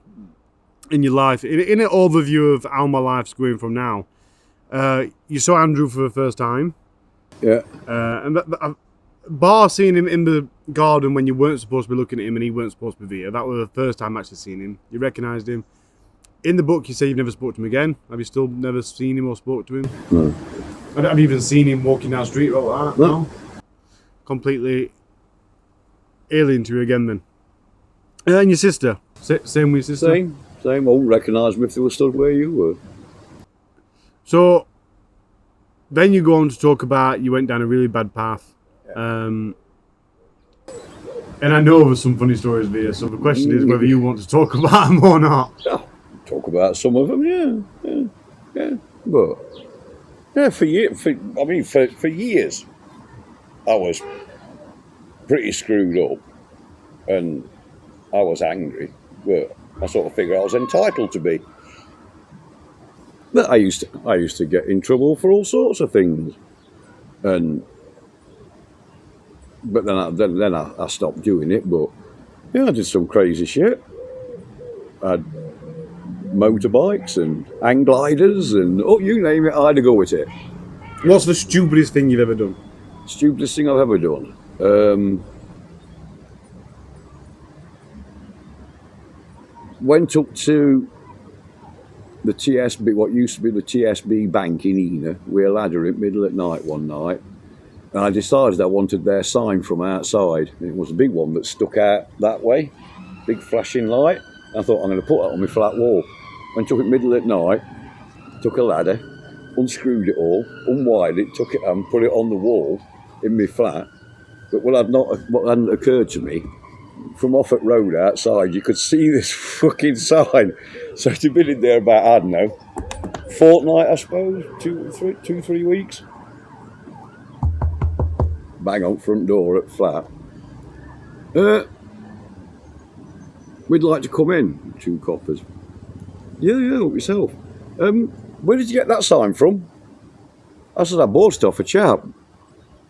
in your life. In an overview of how my life's going from now, you saw Andrew for the first time. Yeah. And bar seeing him in the garden when you weren't supposed to be looking at him and he weren't supposed to be there. That was the first time actually seeing him. You recognised him. In the book, you say you've never spoke to him again. Have you still never seen him or spoke to him? No. Have you even seen him walking down the street like that? No. Completely alien to you again then. And your sister? Same with your sister? Same. I wouldn't recognise me if they were stood where you were. So, then you go on to talk about you went down a really bad path. And I know there's some funny stories there, so the question is whether you want to talk about them or not. Talk about some of them, yeah. But yeah, for years, I was pretty screwed up, and I was angry. But I sort of figured I was entitled to be. But I used to get in trouble for all sorts of things, but then I stopped doing it. But yeah, I did some crazy shit. I had motorbikes and hang gliders and you name it, I'd go with it. What's the stupidest thing you've ever done? Stupidest thing I've ever done. Went up to the TSB, what used to be the TSB bank in Ena, with a ladder in middle at night one night. And I decided I wanted their sign from outside. It was a big one that stuck out that way, big flashing light. I thought, I'm going to put that on my flat wall. Went up at middle at night, took a ladder, unscrewed it all, unwired it, took it and put it on the wall in my flat. But what hadn't occurred to me, from off at road outside, you could see this fucking sign. So it'd been in there about, I don't know, fortnight, I suppose, 3 weeks. Bang on front door at flat. We'd like to come in, 2 coppers. Yeah, help yourself. Where did you get that sign from? I said, I bought it off a chap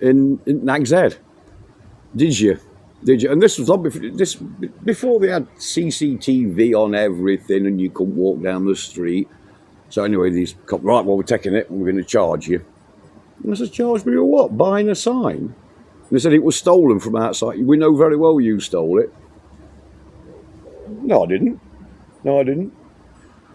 in Nag's Head. Did you? And this was before they had CCTV on everything and you couldn't walk down the street. So anyway, these cops, right, well, we're taking it and we're going to charge you. And I said, charge me for what? Buying a sign? And they said it was stolen from outside. We know very well you stole it. No, I didn't.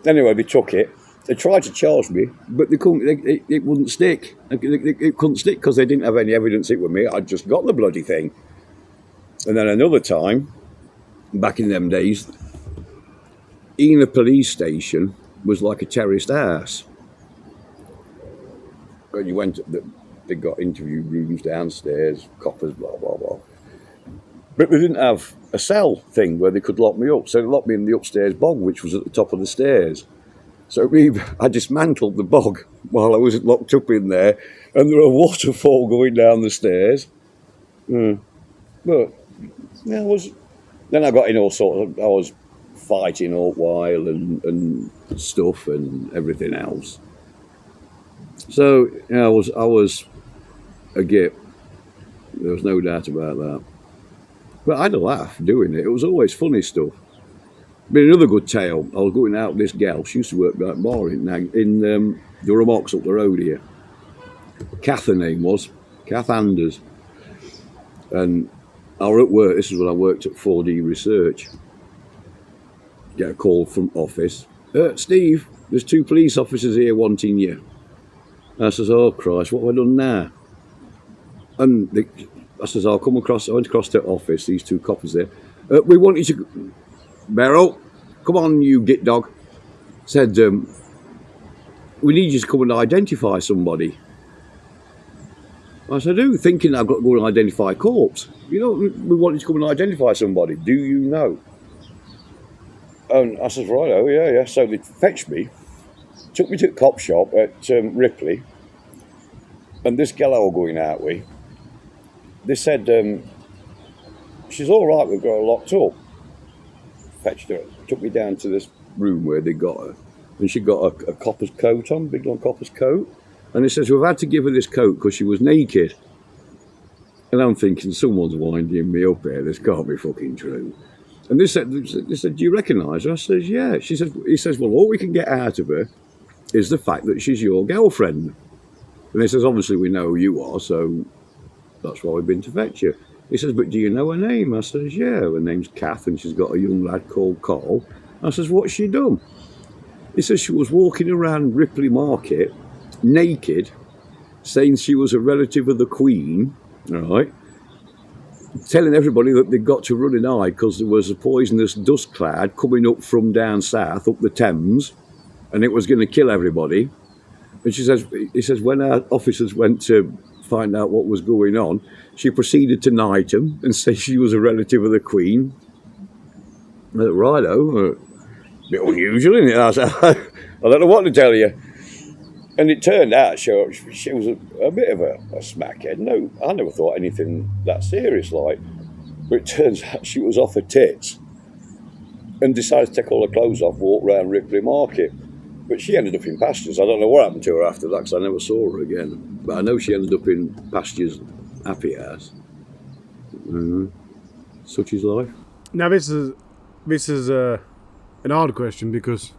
Anyway, they took it. They tried to charge me, but they couldn't. It wouldn't stick. It couldn't stick because they didn't have any evidence it was me. I'd just got the bloody thing. And then another time, back in them days, Ena police station was like a terraced house. When you went, they got interview rooms downstairs, coppers, blah, blah, blah. But they didn't have a cell thing where they could lock me up. So they locked me in the upstairs bog, which was at the top of the stairs. So I dismantled the bog while I was locked up in there, and there was a waterfall going down the stairs. But yeah, then I got in all sorts of, I was fighting all while and stuff and everything else. So yeah, I was a gip. There was no doubt about that. But I had a laugh doing it. It was always funny stuff. But another good tale, I was going out with this gal. She used to work at bar in Durham Ox up the road here. Kath, her name was. Kath Anders. And I was at work. This is when I worked at 4D Research. Get a call from office. Steve, there's 2 police officers here wanting you. And I says, oh Christ, what have I done now? And I says, I went across to the office, these 2 coppers there. We want you to, Beryl, come on, you git dog. Said, we need you to come and identify somebody. I said, who? Thinking I've got to go and identify a corpse. You know, we want you to come and identify somebody. Do you know? And I said, right, oh, yeah. So they fetched me, took me to the cop shop at Ripley, and this gal I was going out with, they said, she's all right, we've got her locked up. Fetched her, took me down to this room where they got her, and she got a copper's coat on, big long copper's coat, and they says, we've had to give her this coat because she was naked. And I'm thinking, someone's winding me up here, this can't be fucking true. And they said, do you recognise her? I says, yeah. He says, well, all we can get out of her is the fact that she's your girlfriend. And he says, obviously we know who you are, so that's why we've been to fetch you. He says, but do you know her name? I says, yeah, her name's Kath, and she's got a young lad called Carl. I says, what's she done? He says, she was walking around Ripley Market, naked, saying she was a relative of the Queen, right? Telling everybody that they'd got to run and hide because there was a poisonous dust cloud coming up from down south, up the Thames, and it was going to kill everybody. And he says, when our officers went to find out what was going on, she proceeded to knight them and say she was a relative of the Queen. I said, righto, a bit unusual, isn't it? I said, I don't know what to tell you. And it turned out she was a bit of a smackhead. No, I never thought anything that serious like. But it turns out she was off her tits and decided to take all her clothes off, walk around Ripley Market. But she ended up in pastures. I don't know what happened to her after that because I never saw her again. But I know she ended up in pastures, happy house. Such is life. Now this is an hard question because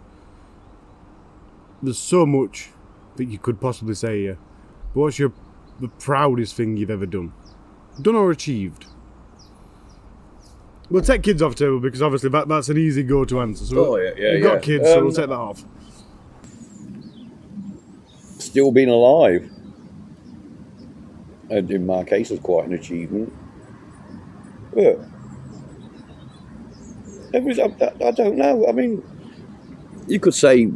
there's so much that you could possibly say here. But what's the proudest thing you've ever done? Done or achieved? We'll take kids off table because obviously that's an easy go-to answer. So you've got kids, so we'll take that off. Still being alive, and in my case, is quite an achievement. But I don't know. I mean, you could say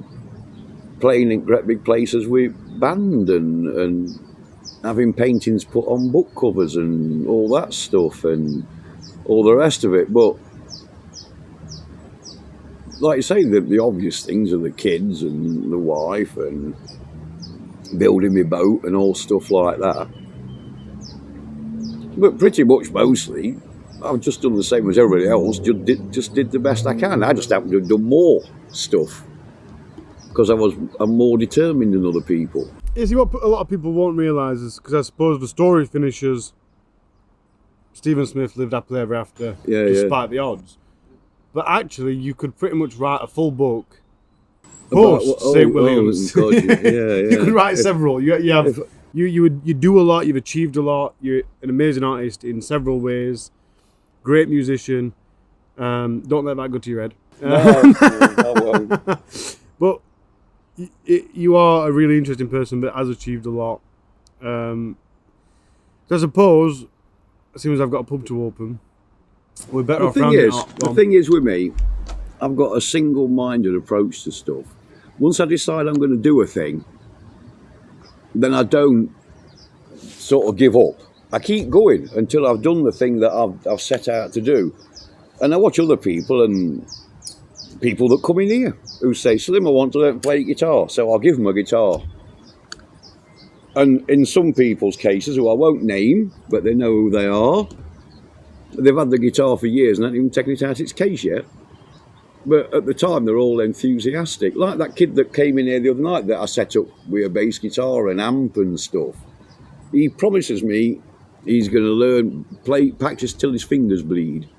playing in great big places with band and having paintings put on book covers and all that stuff and all the rest of it. But like you say, the obvious things are the kids and the wife and building my boat and all stuff like that. But pretty much mostly, I've just done the same as everybody else, just did the best I can. I just happened to have done more stuff because I'm more determined than other people. Yeah, see, what a lot of people won't realise is, because I suppose the story finishes, Stephen Smith lived happily ever after, despite the odds. But actually, you could pretty much write a full book post St. Williams. God, You could write several. You do a lot. You've achieved a lot. You're an amazing artist in several ways. Great musician. Don't let that go to your head. No, I won't. But you are a really interesting person, but has achieved a lot. So I suppose, as soon as I've got a pub to open, we're better off rounding it up. The thing is with me, I've got a single-minded approach to stuff. Once I decide I'm going to do a thing, then I don't sort of give up. I keep going until I've done the thing that I've set out to do. And I watch other people and people that come in here who say, Slim, I want to learn to play guitar, so I'll give them a guitar. And in some people's cases, who I won't name, but they know who they are, they've had the guitar for years and haven't even taken it out its case yet. But at the time, they're all enthusiastic. Like that kid that came in here the other night that I set up with a bass guitar and amp and stuff. He promises me he's going to learn, practice till his fingers bleed.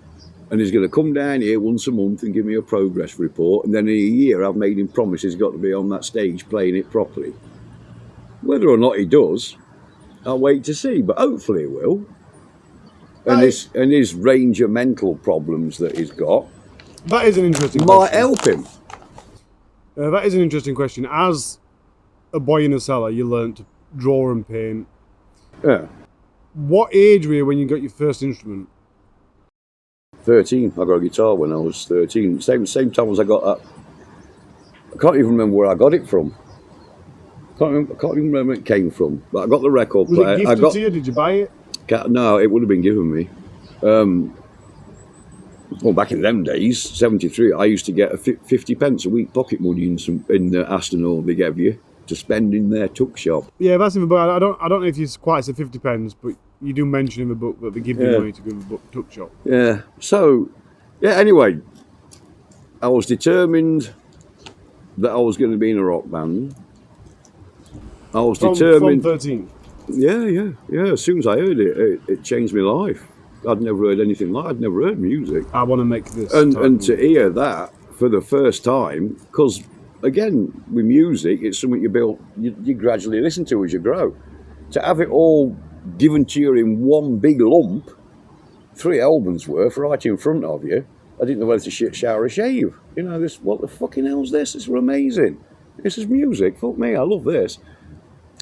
And he's going to come down here once a month and give me a progress report. And then in a year, I've made him promise he's got to be on that stage playing it properly. Whether or not he does, I'll wait to see. But hopefully he will. And his range of mental problems that he's got, that is an interesting might question. help him. That is an interesting question. As a boy in a cellar, you learned to draw and paint. Yeah. What age were you when you got your first instrument? 13. I got a guitar when I was 13. Same time as I got that. I can't even remember where I got it from. I can't even remember where it came from. But I got the record Was player. it gifted to you? Did you buy it? No, it would have been given me. Well, back in them days, 73, I used to get 50 pence a week pocket money in Aston Hall they gave you to spend in their tuck shop. Yeah, that's in the book. I don't know if you quite said 50 pence, but you do mention in the book that they give you money to go to the tuck shop. Yeah. So, yeah. Anyway, I was determined that I was going to be in a rock band. I was determined. From 13. Yeah. As soon as I heard it, it changed my life. I'd never heard anything like. I'd never heard music. I want to make this. And to hear that for the first time, because again, with music, it's something you gradually listen to as you grow. To have it all given to you in one big lump, 3 albums worth right in front of you, I didn't know whether to shit, shower, or shave. You know, what the fucking hell's this? This is amazing. This is music. Fuck me, I love this.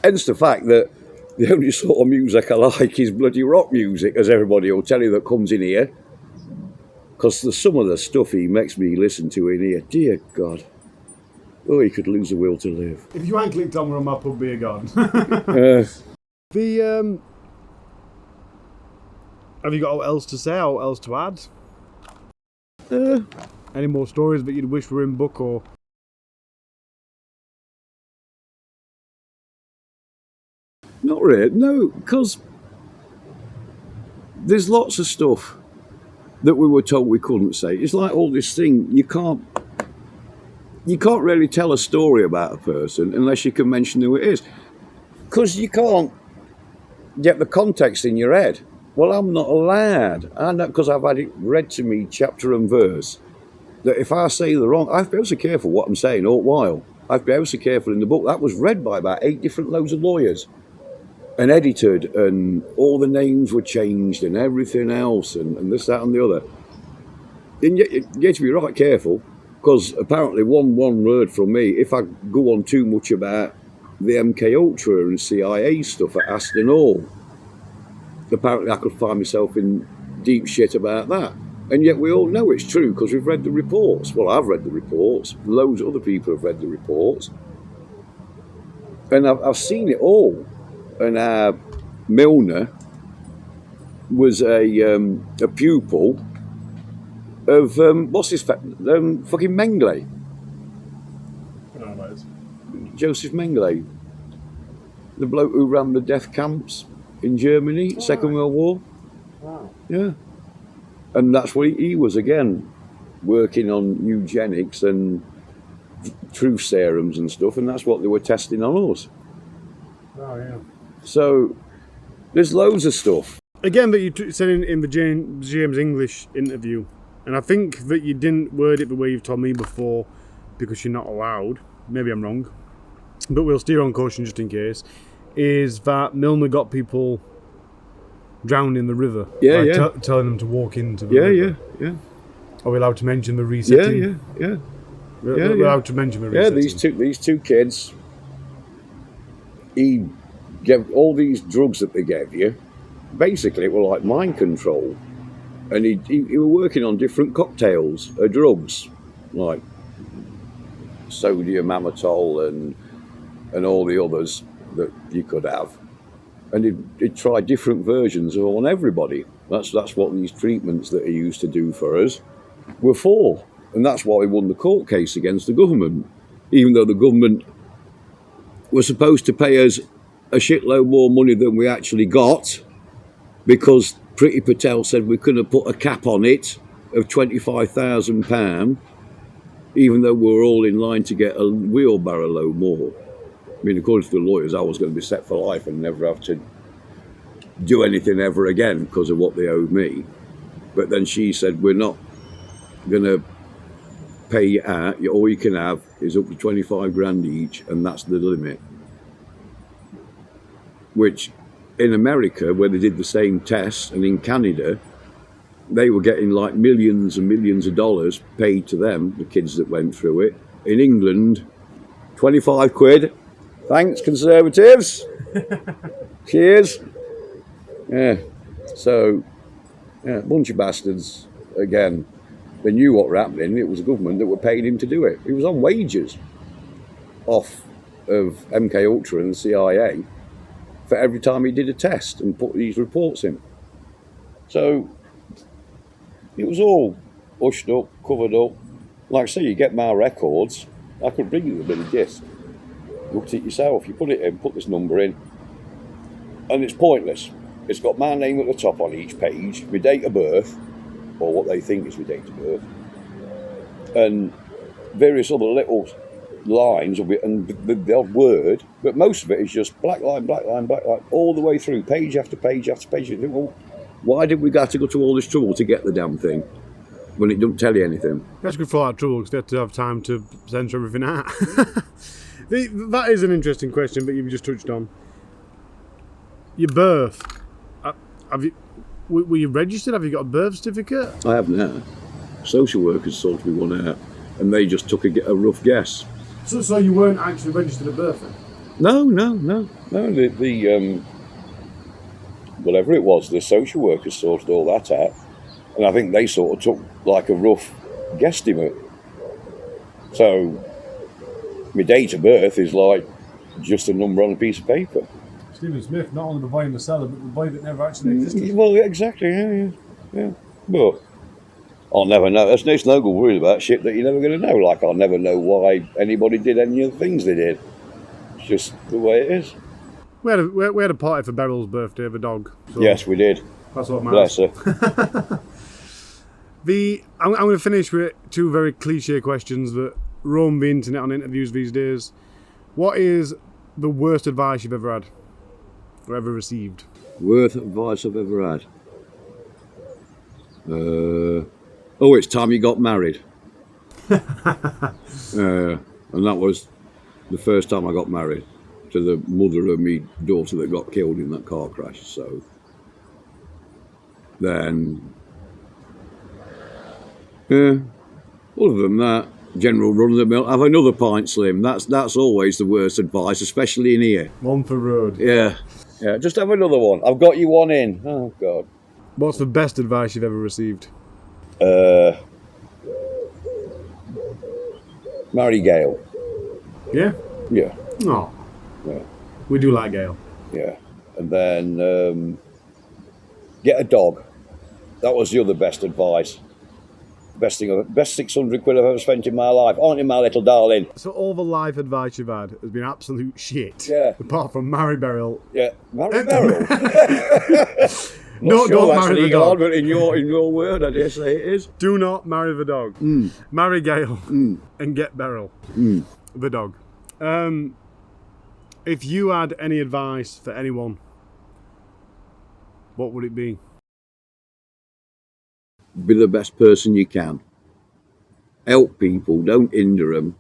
Hence the fact that the only sort of music I like is bloody rock music, as everybody will tell you that comes in here. Because some of the stuff he makes me listen to in here, dear God. Oh, he could lose the will to live. If you hadn't clicked on, we're on my pub beer garden. Have you got else to say or else to add? Any more stories that you'd wish were in book or? Not really, no, because there's lots of stuff that we were told we couldn't say. It's like all this thing, you can't really tell a story about a person unless you can mention who it is. Because you can't get the context in your head. Well, I'm not allowed. I know, because I've had it read to me chapter and verse, that if I say the wrong, I have to be ever so careful what I'm saying all the while. I have to be ever so careful in the book. That was read by about 8 different loads of lawyers and edited, and all the names were changed and everything else, and this, that, and the other. And you have to be right careful, because apparently one word from me, if I go on too much about the MK Ultra and CIA stuff at Aston Hall, apparently I could find myself in deep shit about that. And yet we all know it's true because we've read the reports. Well, I've read the reports. Loads of other people have read the reports. And I've seen it all. And Milner was a pupil of, fucking Mengele. Joseph Mengele. The bloke who ran the death camps in Germany, Second World War. Wow. Yeah. And that's what he was, again, working on eugenics and truth serums and stuff, and that's what they were testing on us. Oh, yeah. So, there's loads of stuff. Again, that you said in the James English interview, and I think that you didn't word it the way you've told me before because you're not allowed, maybe I'm wrong, but we'll steer on caution just in case, is that Milner got people drowned in the river. Yeah, telling them to walk into the river. Yeah. Are we allowed to mention the resetting? Yeah. We're allowed to mention the resetting. Yeah, these two kids, he gave all these drugs that they gave you, basically it were like mind control. And he were working on different cocktails of drugs, like sodium amytal and all the others that you could have. And he'd try different versions on everybody. That's what these treatments that he used to do for us were for. And that's why he won the court case against the government, even though the government was supposed to pay us a shitload more money than we actually got, because Priti Patel said we couldn't put a cap on it of £25,000, even though we were all in line to get a wheelbarrow load more. I mean, according to the lawyers, I was going to be set for life and never have to do anything ever again because of what they owed me. But then she said, we're not going to pay you out. All you can have is up to 25 grand each, and that's the limit. Which, in America, where they did the same tests, and in Canada, they were getting like millions and millions of dollars paid to them, the kids that went through it. In England, 25 quid. Thanks, Conservatives. Cheers. Yeah. So, yeah, bunch of bastards. again, they knew what were happening. It was the government that were paying him to do it. He was on wages off of MK Ultra and the CIA for every time he did a test and put these reports in. So it was all hushed up, covered up. Like I say, you get my records, I could bring you a bit of disc. Look at it yourself. You put it in, put this number in, and it's pointless. It's got my name at the top on each page, my date of birth, or what they think is my date of birth, and various other little lines of it, and the odd word, but most of it is just black line, black line, black line, all the way through, page after page after page. You think, well, why did we have to go to all this trouble to get the damn thing when it doesn't tell you anything? That's good for that trouble because they had to have time to censor everything out. That is an interesting question, but you've just touched on your birth. Were you registered? Have you got a birth certificate? I haven't now. Social workers sorted me one out, and they just took a rough guess. So you weren't actually registered at birth then? No. The whatever it was, the social workers sorted all that out, and I think they sort of took like a rough guesstimate. So my date of birth is like just a number on a piece of paper. Stephen Smith, not only the boy in the cellar, but the boy that never actually existed. Well, exactly, yeah. But I'll never know. There's no good worried about shit that you're never going to know. Like, I'll never know why anybody did any of the things they did. It's just the way it is. We had a party for Beryl's birthday of a dog. So Yes, we did. That's what matters. Bless her. I'm going to finish with two very cliche questions that roam the internet on interviews these days. What is the worst advice you've ever had? Or ever received? Worst advice I've ever had. It's time you got married. And that was the first time I got married, to the mother of my daughter that got killed in that car crash. So then, other than that, general run of the mill. Have another pint, Slim. That's always the worst advice, especially in here. One for road. Yeah, just have another one. I've got you one in. Oh, God. What's the best advice you've ever received? Marry Gail. Yeah? Yeah. Oh. Yeah. We do like Gail. Yeah. And then get a dog. That was the other best advice. Best 600 quid I've ever spent in my life. Aren't you, my little darling? So all the life advice you've had has been absolute shit. Yeah. Apart from marry Beryl. Yeah. Marry Beryl. No, don't marry the dog. But in your word, I dare say it is. Do not marry the dog. Marry Gail and get Beryl, the dog. If you had any advice for anyone, what would it be? Be the best person you can. Help people, don't hinder them.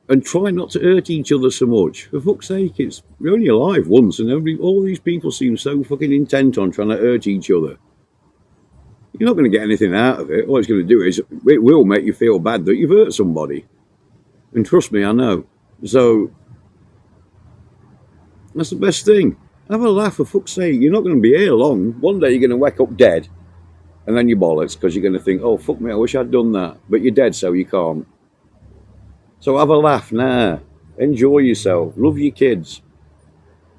And try not to hurt each other so much. For fuck's sake, we're only alive once, and all these people seem so fucking intent on trying to hurt each other. You're not going to get anything out of it. All it's going to do is, it will make you feel bad that you've hurt somebody. And trust me, I know. So, that's the best thing. Have a laugh, for fuck's sake. You're not going to be here long. One day you're going to wake up dead, and then you're bollocks, because you're going to think, oh, fuck me, I wish I'd done that. But you're dead, so you can't. So have a laugh now. Enjoy yourself. Love your kids.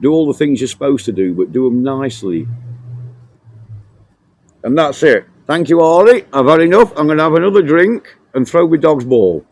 Do all the things you're supposed to do, but do them nicely. And that's it. Thank you, Ollie. I've had enough. I'm going to have another drink and throw my dog's ball.